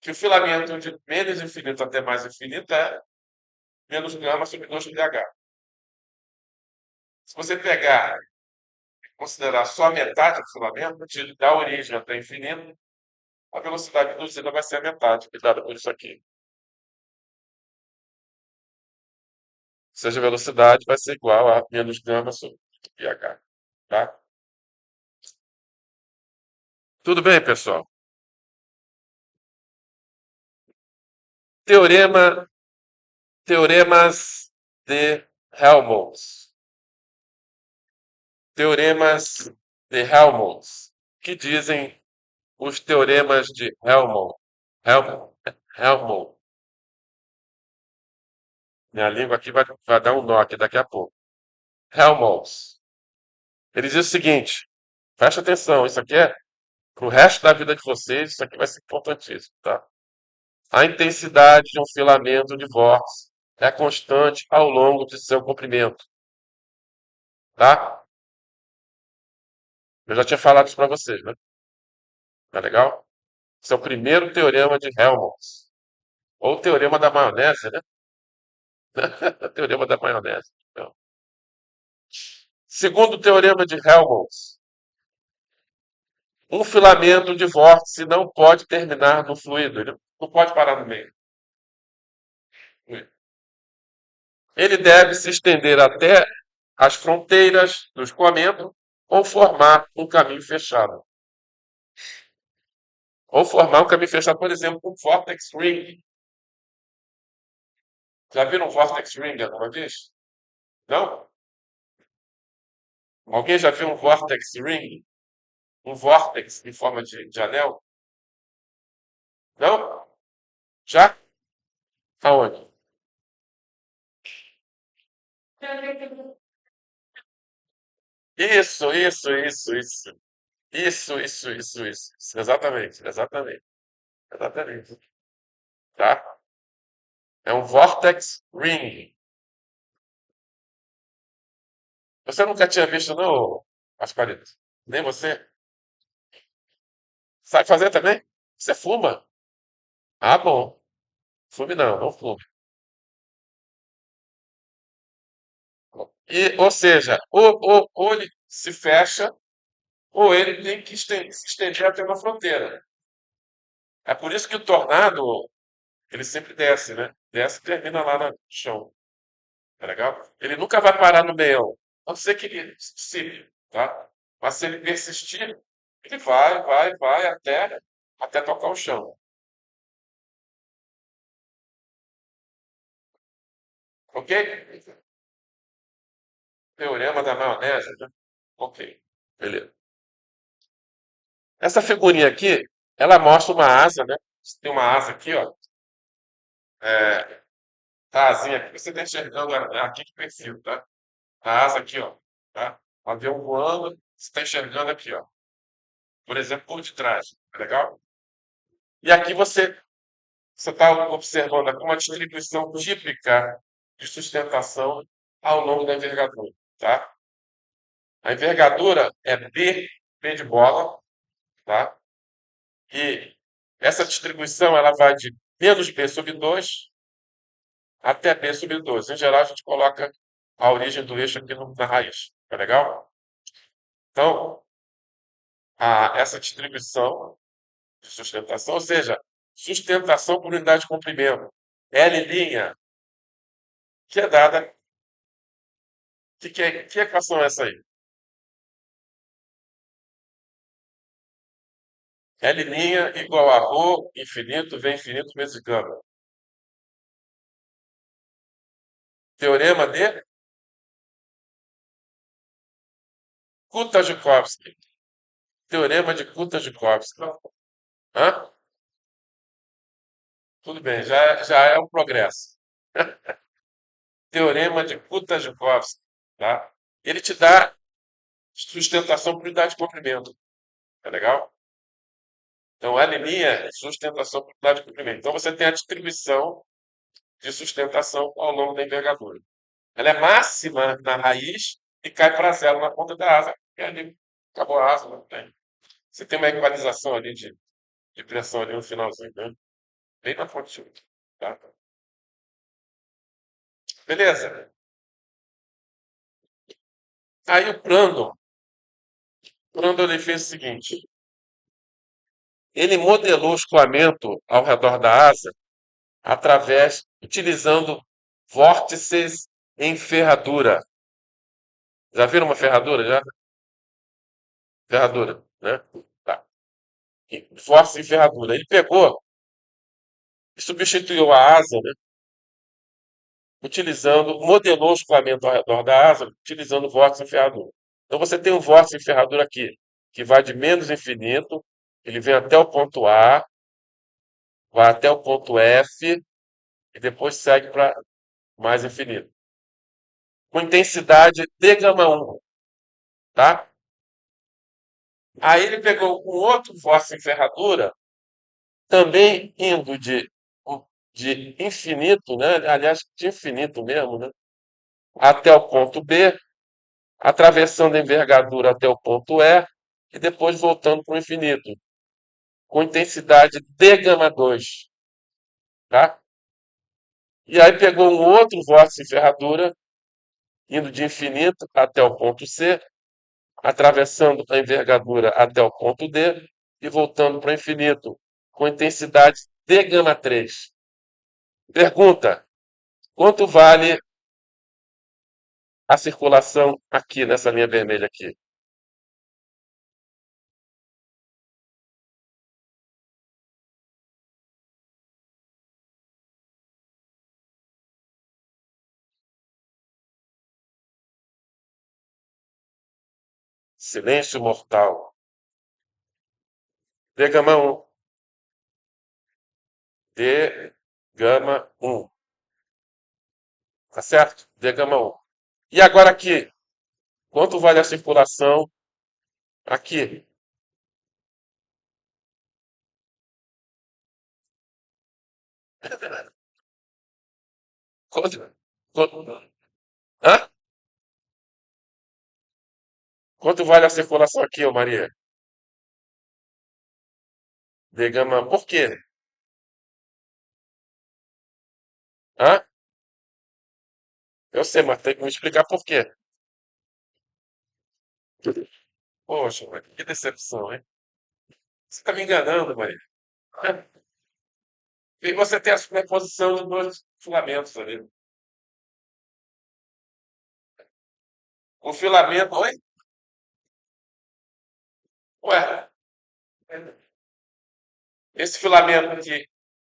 Speaker 1: Que o filamento de menos infinito até mais infinito é menos gama sobre 2πh. Se você pegar considerar só a metade do filamento, de da origem até infinito, a velocidade induzida vai ser a metade, dada por isso aqui. Ou seja, a velocidade vai ser igual a menos gama sobre πh. Tá? Tudo bem, pessoal? Teorema, teoremas de Helmholtz. Teoremas de Helmholtz. Que dizem os teoremas de Helmholtz? Helmholtz. Minha língua aqui vai dar um nó aqui daqui a pouco. Helmholtz. Ele diz o seguinte: preste atenção, isso aqui é para o resto da vida de vocês, isso aqui vai ser importantíssimo, tá? A intensidade de um filamento de Vox é constante ao longo de seu comprimento, tá? Eu já tinha falado isso para vocês, né? Tá legal? Esse é o primeiro teorema de Helmholtz. Ou teorema da maionese, né? Teorema da maionese. Então, segundo teorema de Helmholtz, um filamento de vórtice não pode terminar no fluido, ele não pode parar no meio. Ele deve se estender até as fronteiras do escoamento ou formar um caminho fechado. Ou formar um caminho fechado, por exemplo, um vortex ring. Já viram um vortex ring alguma vez? Não? Alguém já viu um vortex ring? Um vortex em forma de anel? Não? Já? Aonde? Isso. Isso. Exatamente. Exatamente. Tá? É um vortex ring. Você nunca tinha visto, não, Asparito? Nem você? Sabe fazer também? Você fuma? Ah, bom. Fume não, não fume. Ou seja, ou ele se fecha, ou ele tem que se estender até uma fronteira. É por isso que o tornado, ele sempre desce, né? Desce e termina lá no chão. Tá legal? Ele nunca vai parar no meião. A não ser que ele se, tá? Mas se ele persistir, ele vai até tocar o chão. Ok? Teorema da maionese, né? Ok. Beleza. Essa figurinha aqui, ela mostra uma asa, né? Tem uma asa aqui, ó. É, a asinha aqui, você está enxergando aqui de perfil, tá? A asa aqui, ó. Tá? O avião voando, você está enxergando aqui, ó. Por exemplo, por detrás. Tá legal? E aqui você está observando aqui uma distribuição típica de sustentação ao longo da envergadura, tá? A envergadura é B de bola, tá? E essa distribuição ela vai de menos B sobre 2 até B sobre 2. Em geral, a gente coloca a origem do eixo aqui na raiz, tá legal? Então, essa distribuição de sustentação, ou seja, sustentação por unidade de comprimento, L', que é dada. Que equação é essa aí? L' igual a ρ infinito, V infinito vezes gama. Teorema de Kuta-Joukowski. Teorema de Kuta-Joukowski. Hã? Tudo bem, já é um progresso. Teorema de Kuta-Joukowski. Tá? Ele te dá sustentação por unidade de comprimento. Tá legal? Então, L' é sustentação por unidade de comprimento. Então, você tem a distribuição de sustentação ao longo da envergadura. Ela é máxima na raiz e cai para zero na ponta da asa. E ali acabou a asa, não tem. Você tem uma equalização ali de pressão ali no finalzinho, né? Bem na fonte. Tá? Beleza. Aí o Prandtl ele fez o seguinte: ele modelou o escoamento ao redor da asa utilizando vórtices em ferradura. Já viram uma ferradura? Já? Ferradura, né? Tá. Vórtice em ferradura. Ele pegou e substituiu a asa, né? Modelou o escoamento ao redor da asa, utilizando vórtice em ferradura. Então você tem um vórtice em ferradura aqui, que vai de menos infinito, ele vem até o ponto A, vai até o ponto F e depois segue para mais infinito. Com intensidade de gama 1, tá? Aí ele pegou um outro vórtice em ferradura, também indo de infinito, né? Aliás, de infinito mesmo, né? Até o ponto B, atravessando a envergadura até o ponto E e depois voltando para o infinito, com intensidade de gama 2, tá? E aí pegou um outro vórtice em ferradura, indo de infinito até o ponto C, atravessando a envergadura até o ponto D e voltando para o infinito, com intensidade de gama 3. Pergunta: quanto vale a circulação aqui nessa linha vermelha aqui? Silêncio mortal. D gama 1. D gama 1. Tá certo? D gama 1. E agora aqui, quanto vale a circulação aqui? Quanto, quanto, hã? Quanto vale a circulação aqui, ô Maria? D gama, por quê? Hã? Eu sei, mas tem que me explicar por quê. Poxa, Maria, que decepção, hein? Você está me enganando, Maria. E você tem a superposição de dois filamentos ali. O filamento. Oi? Ué, esse filamento aqui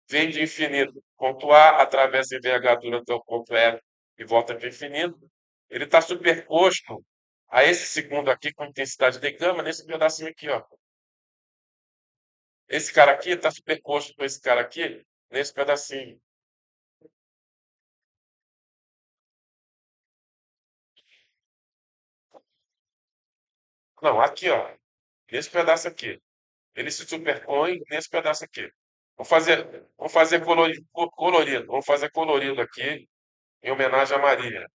Speaker 1: vem de infinito, ponto A, atravessa a envergadura até o ponto E e volta para o infinito. Ele está superposto a esse segundo aqui com intensidade de gama nesse pedacinho aqui, ó. Esse cara aqui está superposto com esse cara aqui nesse pedacinho. Não, aqui, ó. Nesse pedaço aqui. Ele se superpõe nesse pedaço aqui. Vamos fazer colorido. Vamos fazer colorido aqui em homenagem a Maria.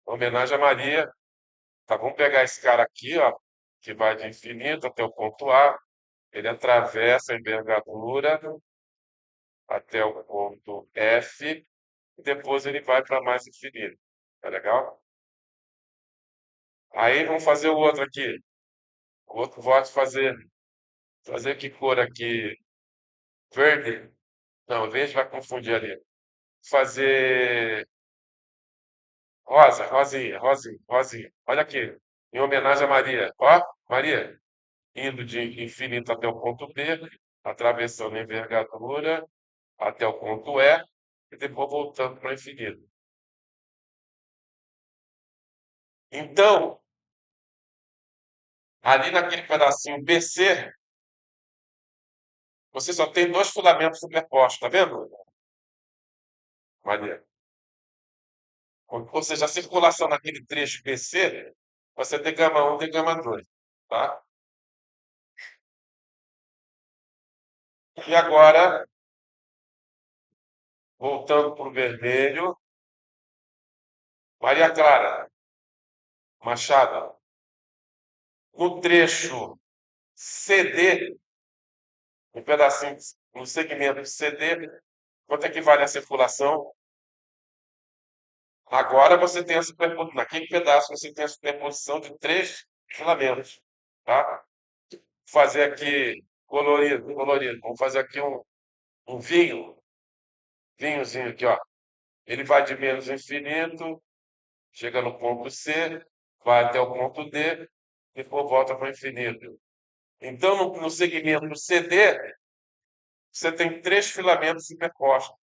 Speaker 1: Em homenagem a Maria. Tá, vamos pegar esse cara aqui, ó, que vai de infinito até o ponto A. Ele atravessa a envergadura até o ponto F e depois ele vai para mais infinito. Tá legal? Aí vamos fazer o outro aqui. O outro vou fazer que cor aqui? Verde? Não, verde vai confundir ali. Fazer rosa, rosinha, rosinha, rosinha. Olha aqui, em homenagem a Maria. Ó, Maria, indo de infinito até o ponto B, atravessando a envergadura até o ponto E e depois voltando para o infinito. Então, ali naquele pedacinho BC, você só tem dois filamentos superpostos, tá vendo, Maria? Ou seja, a circulação naquele trecho BC, você tem gama 1 tem gama 2, tá? E agora, voltando para o vermelho, Maria Clara, Machado, no trecho CD, um pedacinho, no segmento CD, quanto é que vale a circulação? Agora você tem a superposição, naquele pedaço você tem a superposição de três filamentos, tá? Vou fazer aqui colorido, colorido. Vamos fazer aqui um vinhozinho aqui, ó. Ele vai de menos infinito, chega no ponto C, vai até o ponto D, depois volta para o infinito. Então, no segmento CD, você tem três filamentos superpostos.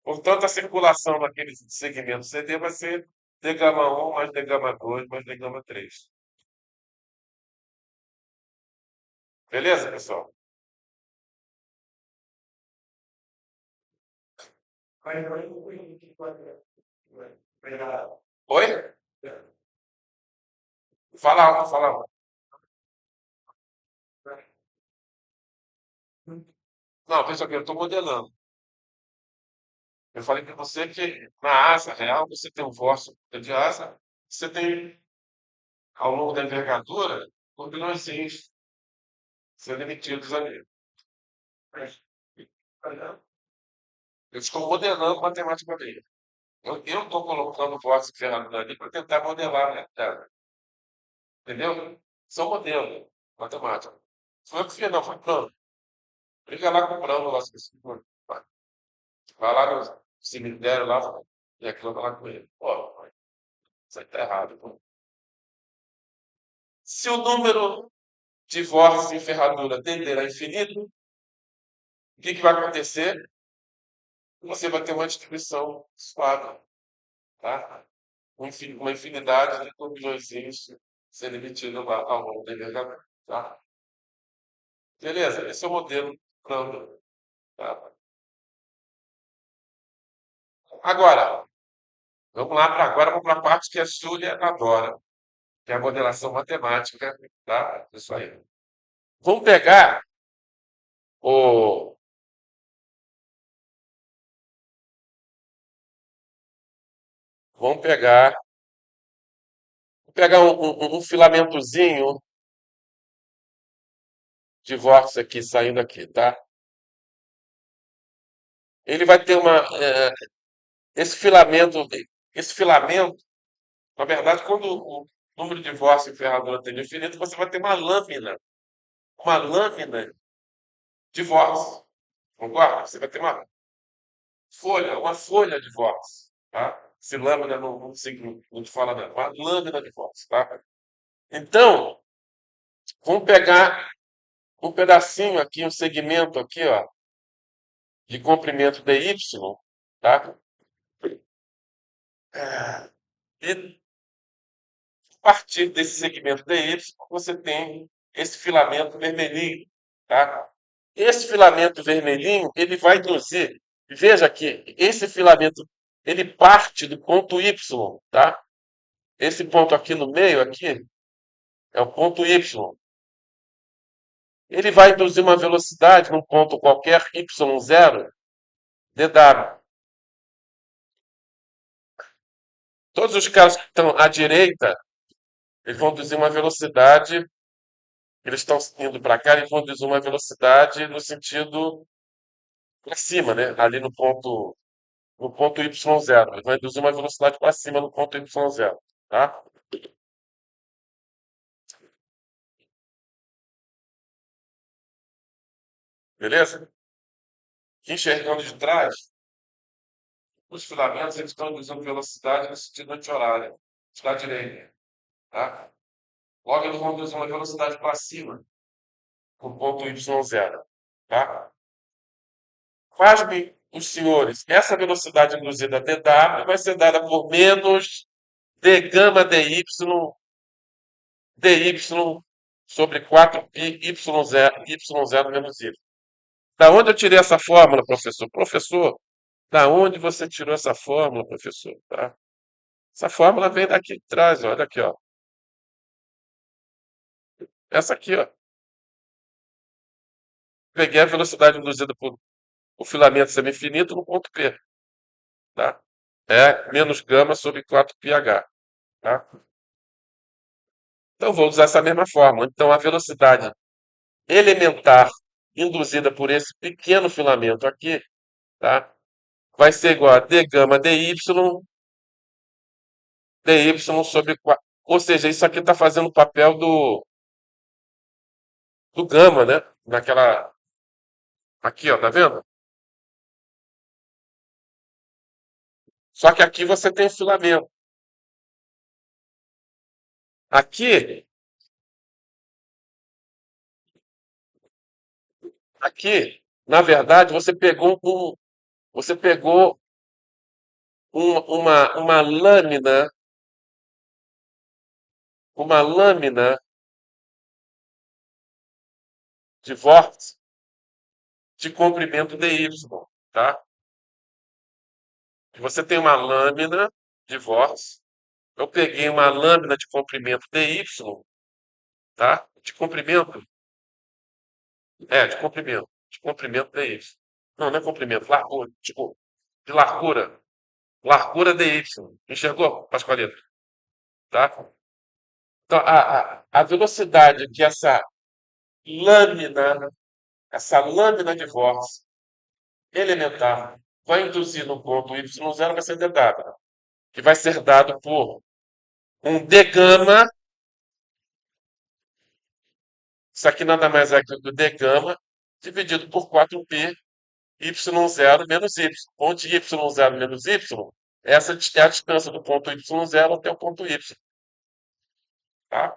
Speaker 1: Portanto, a circulação naquele segmento CD vai ser D gama 1 mais D gama 2 mais D gama 3. Beleza, pessoal? Oi? Fala alto, fala alto. Não, veja bem, eu estou modelando. Eu falei para você que na asa real você tem um vórtice de asa, você tem, ao longo da envergadura, turbilhõezinhos sendo emitidos ali. Eu estou modelando matematicamente. Eu estou colocando o vórtice de ferradura ali para tentar modelar, né? Entendeu? São modelos matemáticos. Foi eu que fiz, não, foi plano. Briga lá com o plano, lá, vai lá no cemitério lá e reclama lá com ele. Ó, isso aí tá errado. Pô. Se o número de vórtices em ferradura tender a infinito, o que vai acontecer? Você vai ter uma distribuição suave, tá? Uma infinidade de turbilhõezinhos sendo emitidos lá ao longo da envergadura, tá? Beleza, esse é o modelo plano, tá? Agora, vamos para a parte que a Júlia adora, que é a modelação matemática, tá? Isso aí. Vamos pegar o, vamos pegar um filamentozinho de vórtice aqui saindo aqui, tá? Ele vai ter esse filamento, esse filamento, na verdade, quando o número de vórtices em ferradura tem infinito, você vai ter uma lâmina de vórtice. Concorda? Você vai ter uma folha de vórtice, tá? Se lâmina não, não te fala nada, uma lâmina de vórtice, tá? Então, vamos pegar um pedacinho aqui, um segmento aqui, ó, de comprimento dy, tá? E a partir desse segmento dy, você tem esse filamento vermelhinho, tá? Esse filamento vermelhinho, ele vai induzir, veja aqui, esse filamento, ele parte do ponto Y, tá? Esse ponto aqui no meio, aqui, é o ponto Y. Ele vai induzir uma velocidade num ponto qualquer, y0, dw. Todos os caras que estão à direita, eles vão induzir uma velocidade, eles estão indo para cá, eles vão induzir uma velocidade no sentido para cima, né? Ali no ponto y0. Ele vai induzir uma velocidade para cima no ponto y0, tá? Beleza? Enxergando de trás, os filamentos eles estão induzindo velocidade no sentido anti-horário, da direita, tá? Logo, eles vão induzir uma velocidade para cima no ponto y0, tá? Pasmem os senhores, essa velocidade induzida dw vai ser dada por menos d gama dy sobre 4π y0 menos y. Da onde eu tirei essa fórmula, professor? Professor, da onde você tirou essa fórmula, professor? Tá? Essa fórmula vem daqui de trás, olha aqui, ó. Essa aqui, ó. Peguei a velocidade induzida por o filamento semi-infinito no ponto P, tá? É menos gama sobre 4πh, tá? Então, vou usar essa mesma fórmula. Então, a velocidade elementar induzida por esse pequeno filamento aqui, tá? Vai ser igual a d gama dy sobre 4. Ou seja, isso aqui está fazendo o papel do gama, né? Naquela. Aqui, ó, tá vendo? Só que aqui você tem filamento. Aqui, aqui, na verdade, você pegou uma lâmina de vórtice de comprimento dy, tá? Você tem uma lâmina de vórtice. Eu peguei uma lâmina de comprimento dy, tá? De comprimento. De comprimento dy. Não, não é comprimento, largura. Tipo, de largura. Largura dy. Enxergou, Pascoalito? Tá? Então, a velocidade que essa lâmina de vórtice elementar vai induzir no ponto y0 vai ser dada, que vai ser dado por um d gama, isso aqui nada mais é que o d gama, dividido por 4π y0 menos y, onde y0 menos y, essa é a distância do ponto y0 até o ponto y, tá?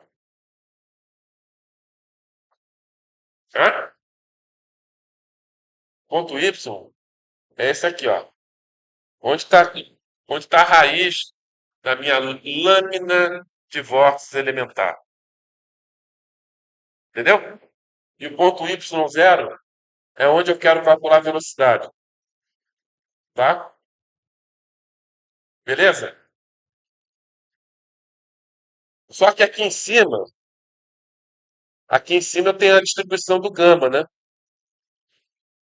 Speaker 1: Hã? Ponto y é esse aqui, ó. Onde tá a raiz da minha lâmina de vórtice elementar. Entendeu? E o ponto y0 é onde eu quero calcular a velocidade. Tá? Beleza? Só que aqui em cima eu tenho a distribuição do gama, né?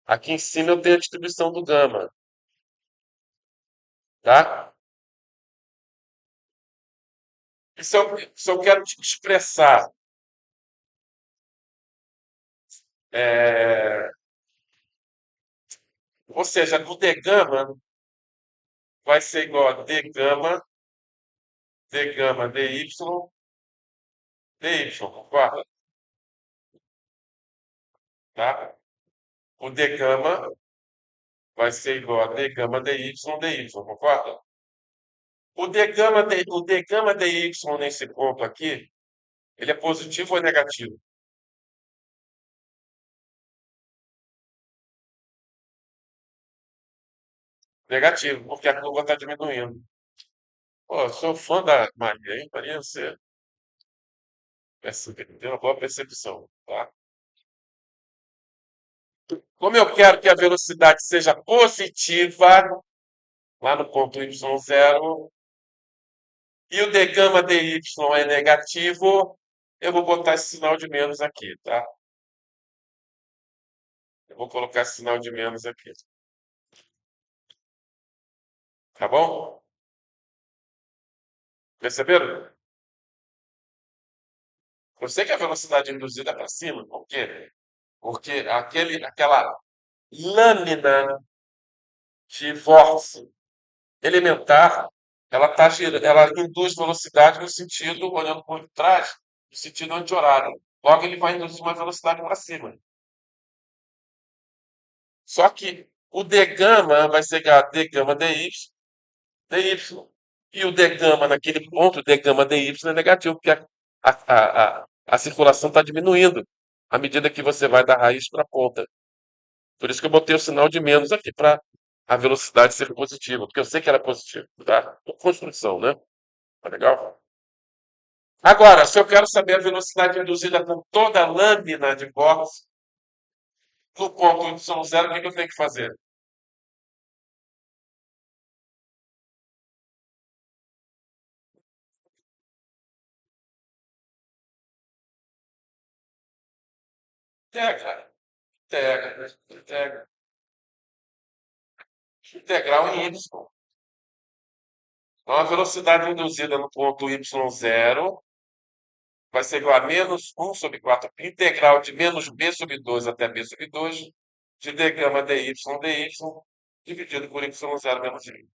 Speaker 1: Aqui em cima eu tenho a distribuição do gama. Tá? E se eu quero expressar é, ou seja, do d gama vai ser igual a d gama dy, concorda? Tá? O d gama vai ser igual a d gama dy, concorda? O d gama dy nesse ponto aqui, ele é positivo ou é negativo? Negativo, porque a curva está diminuindo. Pô, eu sou fã da Maria, hein? Maria, você tem uma boa percepção, tá? Como eu quero que a velocidade seja positiva, lá no ponto y0, e o d gama dy é negativo, eu vou botar esse sinal de menos aqui, tá? Eu vou colocar esse sinal de menos aqui, tá bom? Perceberam? Eu sei que a velocidade induzida é para cima. Por quê? Porque aquela lâmina de vórtice elementar, ela induz velocidade no sentido, olhando por trás, no sentido anti-horário. Logo, ele vai induzir uma velocidade para cima. Só que o d gama vai ser igual a d gama dy. E o d gama naquele ponto, o d gama dy é negativo, porque a circulação está diminuindo à medida que você vai da raiz para a ponta. Por isso que eu botei o sinal de menos aqui para a velocidade ser positiva, porque eu sei que ela é positiva, tá? Construção, né? Tá legal? Agora, se eu quero saber a velocidade induzida com toda a lâmina de vórtice no ponto y0, o que eu tenho que fazer? Integra, integra, integral em y. Então, a velocidade induzida no ponto y0 vai ser igual a menos 1 sobre 4 integral de menos b sobre 2 até b sobre 2 de d gama dy dividido por y0 menos i.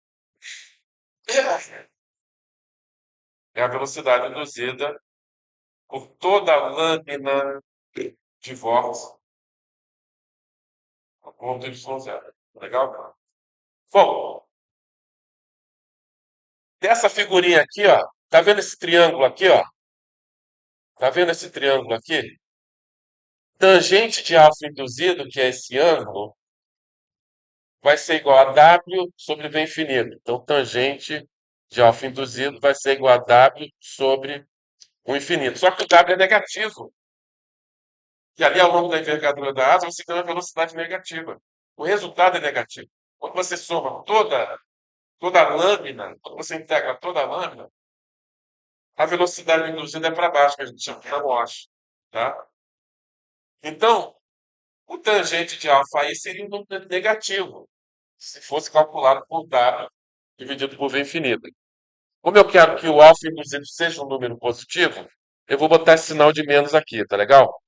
Speaker 1: É a velocidade induzida por toda a lâmina de vórtice no ponto y0. Legal? Bom, dessa figurinha aqui, ó, tá vendo esse triângulo aqui, ó? Tá vendo esse triângulo aqui? Tangente de alfa induzido, que é esse ângulo, vai ser igual a W sobre V infinito. Então, tangente de alfa induzido vai ser igual a W sobre o infinito. Só que o W é negativo. E ali, ao longo da envergadura da asa, você tem uma velocidade negativa. O resultado é negativo. Quando você soma toda a lâmina, quando você integra toda a lâmina, a velocidade induzida é para baixo, que a gente chama de amostra. Tá? Então, o tangente de alfa aí seria um número negativo, se fosse calculado por W dividido por V infinito. Como eu quero que o alfa induzido seja um número positivo, eu vou botar esse sinal de menos aqui, tá legal?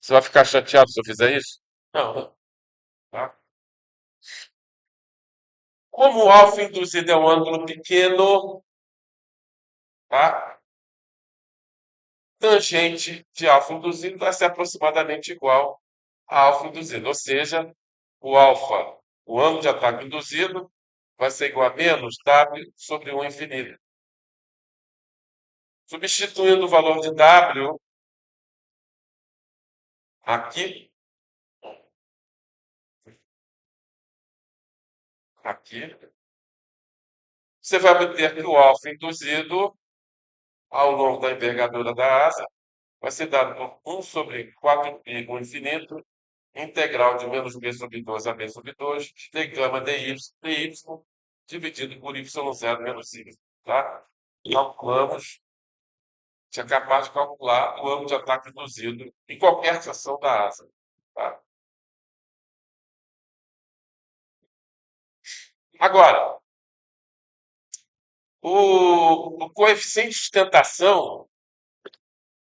Speaker 1: Você vai ficar chateado se eu fizer isso? Não, não. Tá? Como o alfa induzido é um ângulo pequeno, tá? Tangente de alfa induzido vai ser aproximadamente igual a alfa induzido. Ou seja, o ângulo de ataque induzido, vai ser igual a menos W sobre 1 infinito. Substituindo o valor de W aqui, aqui, você vai obter que o alfa induzido ao longo da envergadura da asa vai ser dado por 1 sobre 4π com infinito, integral de menos b sobre 2 a b sobre 2, de gama dy, dividido por y0 menos i. Tá? Calculamos, tinha capaz de calcular o ângulo de ataque induzido em qualquer seção da asa. Tá? Agora, o coeficiente de sustentação,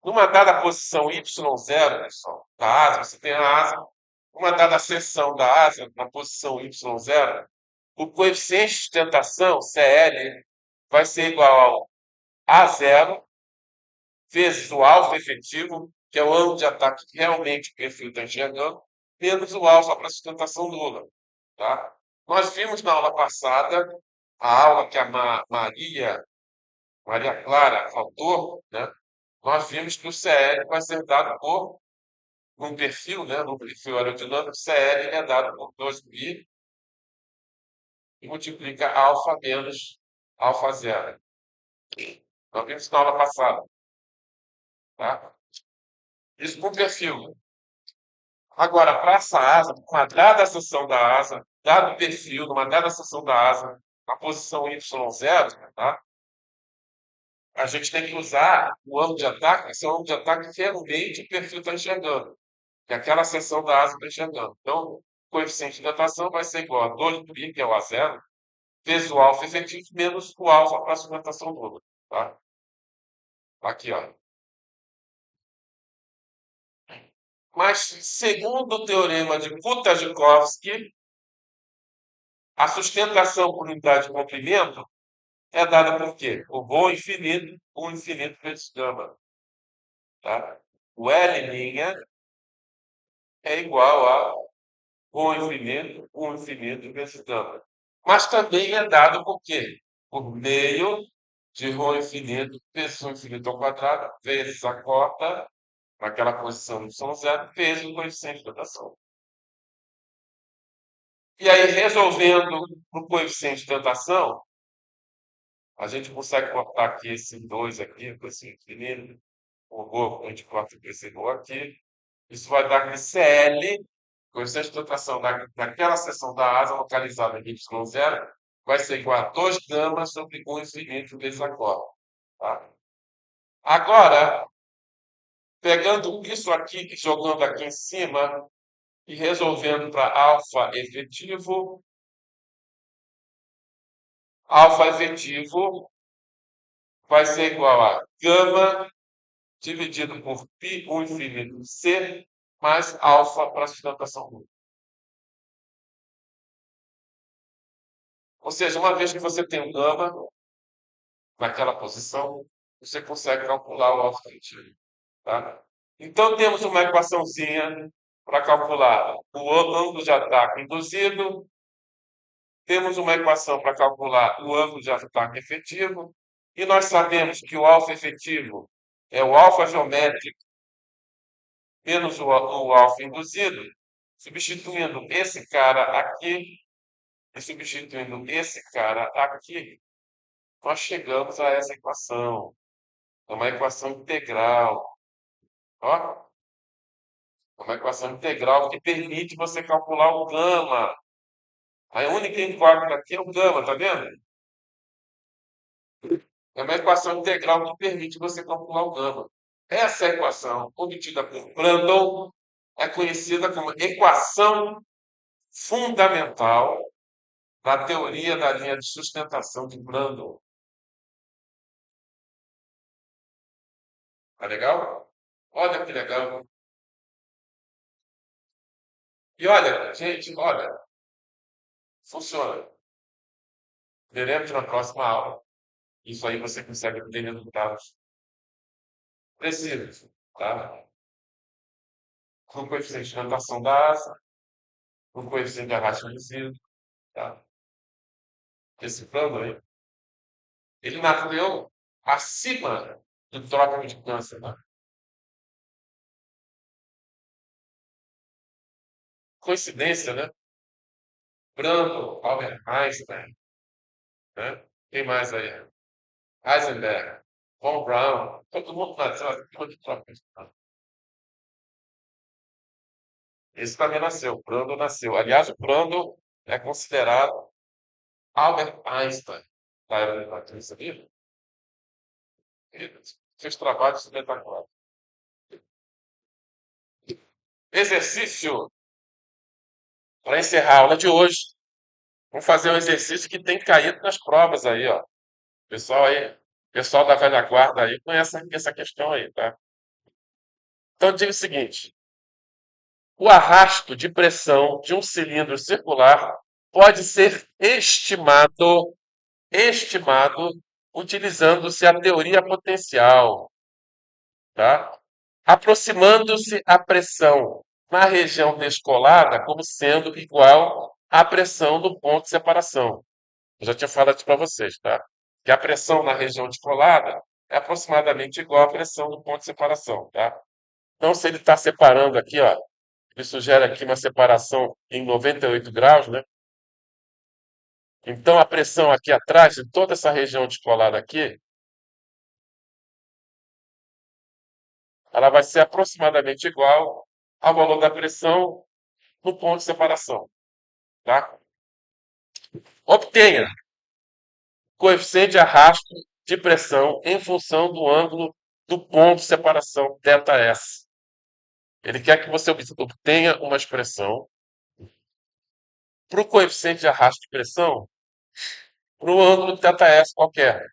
Speaker 1: numa dada posição y0, pessoal, da asa, você tem a asa, uma dada seção da asa, na posição y0, o coeficiente de sustentação, CL, vai ser igual ao A0 vezes o alfa efetivo, que é o ângulo de ataque que realmente o perfil está enxergando, menos o alfa para sustentação nula. Tá? Nós vimos na aula passada, a aula que a Maria Clara faltou, né? Nós vimos que o CL vai ser dado por um perfil, né? No perfil aerodinâmico, CL é dado por 2π e multiplica alfa menos alfa zero. Nós vimos na aula passada, tá? Isso com perfil. Agora, para essa asa, uma dada seção da asa, dado o perfil, numa dada seção da asa, na posição y0, tá? A gente tem que usar o ângulo de ataque, esse é o ângulo de ataque que realmente o perfil está enxergando, que aquela seção da asa está enxergando. Então, o coeficiente de datação vai ser igual a 2π, que é o A0, vezes o alfa efetivo, menos o alfa para a sustentação dupla. Tá? Aqui, ó. Mas, segundo o teorema de Kuta-Joukowski, a sustentação por unidade de comprimento é dada por quê? O rho infinito, o infinito vezes gama. Tá? O L' é igual a rho infinito, o infinito vezes gama. Mas também é dado por quê? Por meio de rho infinito vezes o infinito ao quadrado, vezes a cota, naquela posição de som zero, vezes o coeficiente de rotação. E aí, resolvendo o coeficiente de tentação, a gente consegue cortar aqui esse 2 aqui, com esse infinito, o rho, a gente corta esse rho aqui. Isso vai dar que CL, coeficiente de tentação daquela seção da asa localizada em y0, vai ser igual a 2 gama sobre 1 infinito vezes a cota. Tá? Agora, pegando isso aqui, jogando aqui em cima e resolvendo para alfa efetivo vai ser igual a gama dividido por π, 1 infinito c, mais alfa para a sustentação 1. Ou seja, uma vez que você tem um gama naquela posição, você consegue calcular o alfa efetivo. Tá? Então, temos uma equaçãozinha para calcular o ângulo de ataque induzido, temos uma equação para calcular o ângulo de ataque efetivo, e nós sabemos que o alfa efetivo é o alfa geométrico menos o alfa induzido, substituindo esse cara aqui e substituindo esse cara aqui, nós chegamos a essa equação. É uma equação integral. Ó, é uma equação integral que permite você calcular o gama. A única incógnita aqui é o gama, tá vendo? É uma equação integral que permite você calcular o gama. Essa equação, obtida por Prandtl, é conhecida como equação fundamental da teoria da linha de sustentação de Prandtl. Tá legal? Olha que legal. E olha, gente, olha, funciona. Veremos na próxima aula. Isso aí você consegue obter resultados precisos, tá? Com coeficiente de rotação da asa, com coeficiente de arrasto reduzido, tá? Esse plano aí, ele nasceu acima do trópico de câncer, tá? Coincidência, né? Prandtl, Albert Einstein, né? Quem mais aí? Heisenberg, Von Braun, todo mundo nasceu acima do trópico de câncer. Esse também nasceu, o Prandtl nasceu. Aliás, o Prandtl é considerado Albert Einstein da aeronáutica, sabia? Ele fez trabalhos espetaculares. Exercício para encerrar a aula de hoje. Vamos fazer um exercício que tem caído nas provas aí, ó. Pessoal da velha guarda aí conhece essa questão aí, tá? Então diga o seguinte: o arrasto de pressão de um cilindro circular pode ser estimado utilizando-se a teoria potencial, tá? Aproximando-se a pressão na região descolada como sendo igual a pressão do ponto de separação. Eu já tinha falado isso para vocês, tá? Que a pressão na região de colada é aproximadamente igual à pressão do ponto de separação, tá? Então, se ele está separando aqui, ó, ele sugere aqui uma separação em 98 graus, né? Então, a pressão aqui atrás, de toda essa região de colada aqui, ela vai ser aproximadamente igual ao valor da pressão no ponto de separação, tá? Obtenha coeficiente de arrasto de pressão em função do ângulo do ponto de separação ΔS. Ele quer que você obtenha uma expressão para o coeficiente de arrasto de pressão para o ângulo de ΔS qualquer,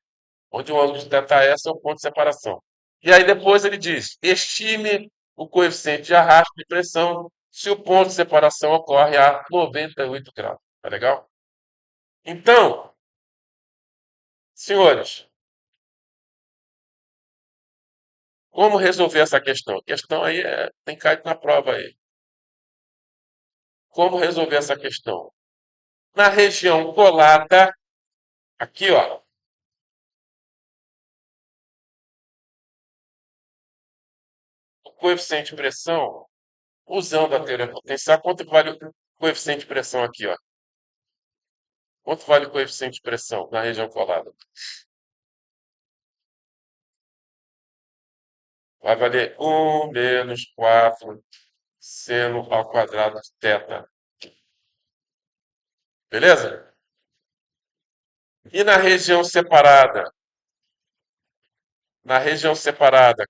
Speaker 1: onde o ângulo de ΔS é o ponto de separação. E aí depois ele diz, estime o coeficiente de arrasto de pressão se o ponto de separação ocorre a 98 graus. Tá legal? Então, senhores, como resolver essa questão? A questão aí tem caído na prova aí. Como resolver essa questão? Na região colada, aqui, ó, o coeficiente de pressão, usando a teoria potencial, quanto vale o coeficiente de pressão aqui, ó? Quanto vale o coeficiente de pressão na região colada? Vai valer 1 - 4 seno ao quadrado de θ. Beleza? E na região separada,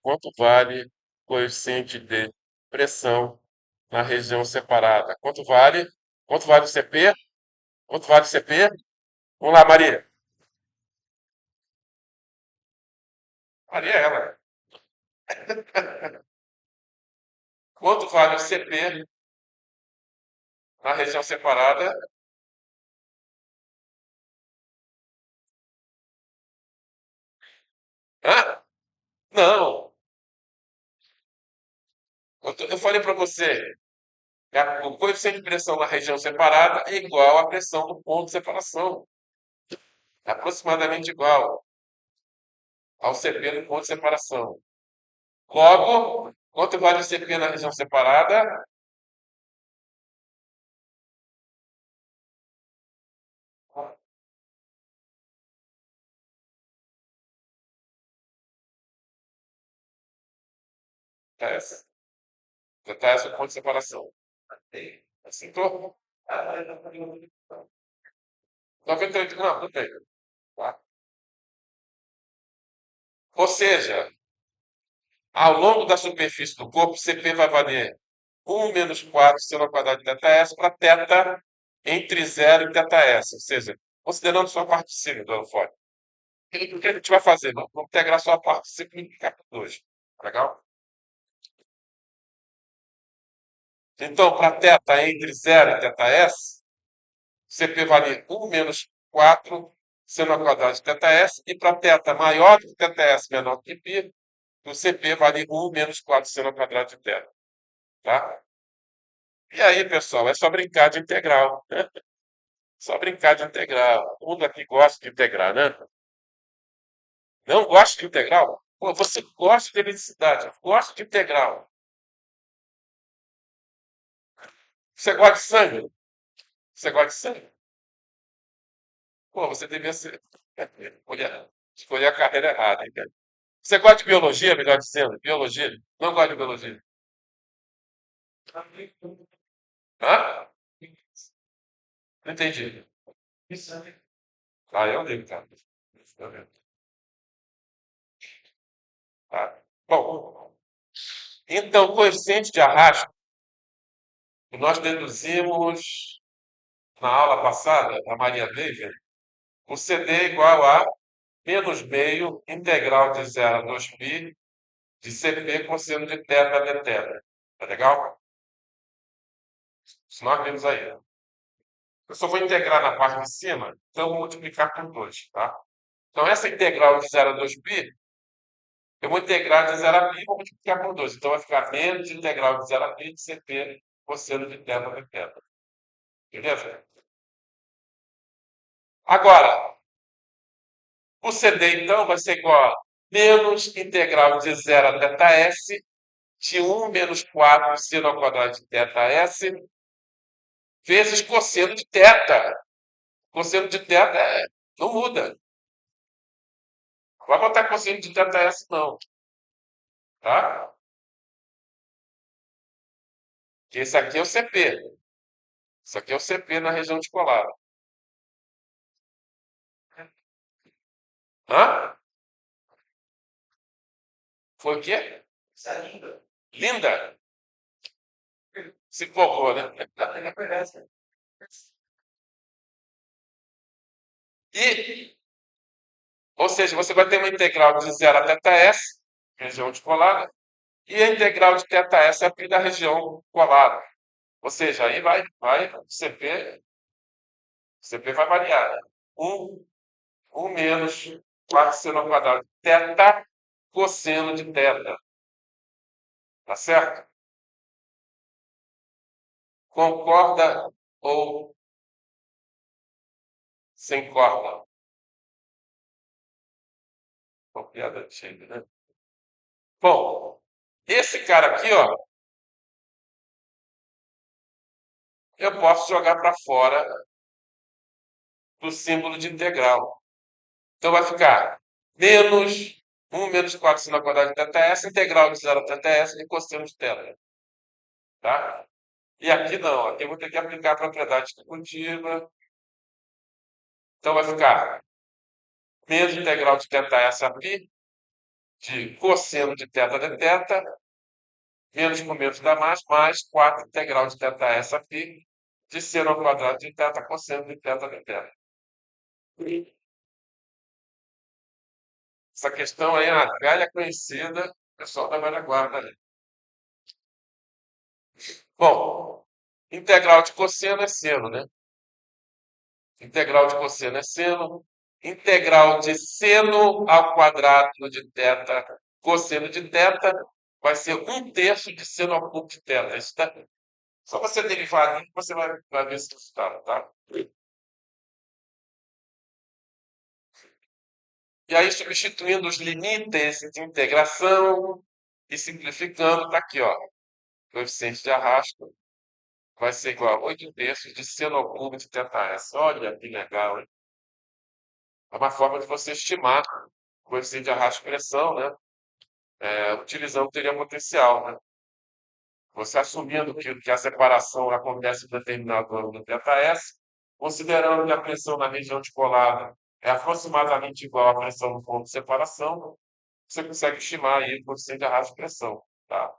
Speaker 1: quanto vale o coeficiente de pressão na região separada? Quanto vale? Quanto vale o CP? Quanto vale o CP? Vamos lá, Maria. Maria é ela. Quanto vale o CP na região separada? Hã? Não. Eu falei para você, o coeficiente de pressão na região separada é igual à pressão do ponto de separação. É aproximadamente igual ao CP do ponto de separação. Logo, quanto vale o CP na região separada? TS. TS é o ponto de separação. Acertou? 98, não, não tem. Tá? Ou seja, ao longo da superfície do corpo, CP vai valer 1 - 4 seno ao quadrado de ΔS para θ entre 0 e ΔS. Ou seja, considerando só a parte de cima do aerofólio. O que a gente vai fazer? Vamos integrar só a parte de cima e multiplicar por 2. Legal? Então, para θ entre 0 e ΔS, CP vale 1 - 4 seno ao quadrado de ΔS. E para θ maior do que ΔS menor do que π, o CP vale 1 - 4 seno ao quadrado de θ. Tá? E aí, pessoal, é só brincar de integral, né? Só brincar de integral. Todo mundo aqui gosta de integrar, né? Não gosta de integral? Pô, você gosta de eletricidade, gosta de integral. Você gosta de sangue? Você gosta de sangue? Pô, você devia ser. Escolher a carreira errada, hein, cara? Você gosta de biologia, melhor dizendo? Biologia? Não gosta de biologia? Hã? Não entendi. Ah, eu lembro, cara. Eu lembro. Tá. Bom, então, o coeficiente de arrasto, que nós deduzimos na aula passada, da Maria Weber, o CD é igual a menos meio integral de 0 a 2π de CP cosseno de θ dθ. Tá legal? Isso nós vimos aí. Eu só vou integrar na parte de cima, então eu vou multiplicar por 2, tá? Então, essa integral de 0 a 2π, eu vou integrar de 0 a π e vou multiplicar por 2. Então, vai ficar menos integral de 0 a π de CP cosseno de θ dθ. Beleza? Agora, o CD, então, vai ser igual a menos integral de 0 a ΔS de 1 - 4 seno ao quadrado de ΔS vezes cosseno de θ. Cosseno de θ não muda. Não vai botar cosseno de ΔS, não. Tá? Esse aqui é o CP. Isso aqui é o CP na região de colada. Hã? Foi o quê? Linda? Se empolgou, né? E, ou seja, você vai ter uma integral de 0 a ΔS, região de colada, e a integral de ΔS aqui da região colada. Ou seja, aí o CP vai variar. 1 menos 4 seno ao quadrado de θ cosseno de θ. Tá certo? Concorda ou sem corda? Uma piada antiga, né? Bom, esse cara aqui, ó, eu posso jogar para fora do símbolo de integral. Então vai ficar menos 1 menos 4 seno ao quadrado de θs, integral de 0 a θs de cosseno de θ. Tá? E aqui não, aqui eu vou ter que aplicar a propriedade distributiva. Então vai ficar menos integral de θs a π de cosseno de θ de θ, menos com menos dá mais 4 integral de θs a π de seno ao quadrado de θ cosseno de θ de θ. Essa questão aí é uma velha conhecida, o pessoal da velha guarda ali. Bom, integral de cosseno é seno, né? Integral de cosseno é seno. Integral de seno ao quadrado de θ cosseno de θ vai ser 1/3 de seno ao cubo de θ. Isso tá... Só você derivar ali que você vai ver esse resultado, tá? E aí, substituindo os limites de integração e simplificando, tá aqui, ó. Coeficiente de arrasto vai ser igual a 8/3 de seno ao cubo de θs. Olha que legal, hein? É uma forma de você estimar o coeficiente de arrasto de pressão, né? Utilizando teoria potencial, né? Você assumindo que a separação acontece em determinado ângulo θs, considerando que a pressão na região de colada é aproximadamente igual à pressão no ponto de separação, você consegue estimar aí o coeficiente de arrasto de pressão, tá?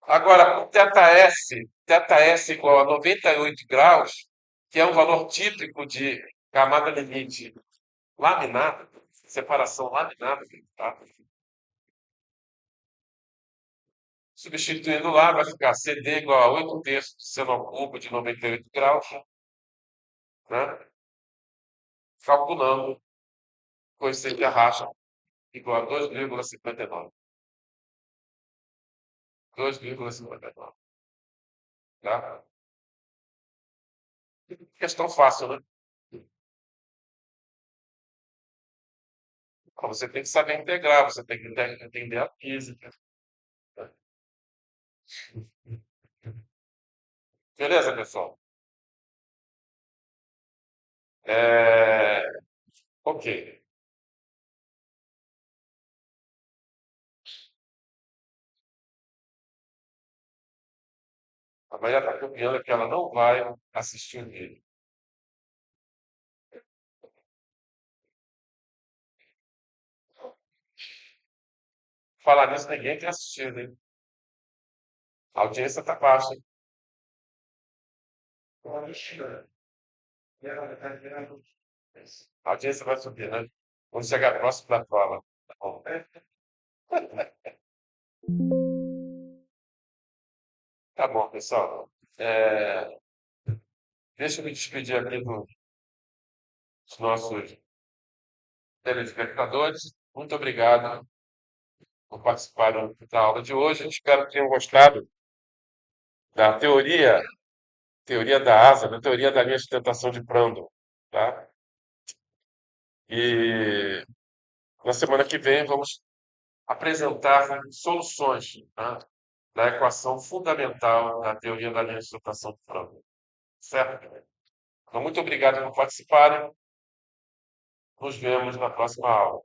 Speaker 1: Agora, o θs igual a 98 graus, que é um valor típico de camada limite laminada, separação laminada, tá? Substituindo lá, vai ficar CD igual a 8/3 de seno ao cubo de 98 graus, né? Calculando o coeficiente de arrasto igual a 2,59. 2,59, tá? Questão fácil, né? Então, você tem que saber integrar, você tem que entender a física, né? Beleza, pessoal? É... Ok. A Maria está copiando que ela não vai assistir o vídeo. Falar nisso, ninguém tem assistido, hein? A audiência está baixa, hein? A audiência vai subir, né? Quando chegar próximo da prova. Tá bom? Tá bom, pessoal. Deixa eu me despedir aqui dos nossos telespectadores. Muito obrigado por participarem da aula de hoje. Espero que tenham gostado da teoria teoria da asa, na teoria da linha de sustentação de Prandtl, tá? E na semana que vem vamos apresentar soluções, tá, da equação fundamental da teoria da linha de sustentação de Prandtl, certo? Então, muito obrigado por participarem. Nos vemos na próxima aula.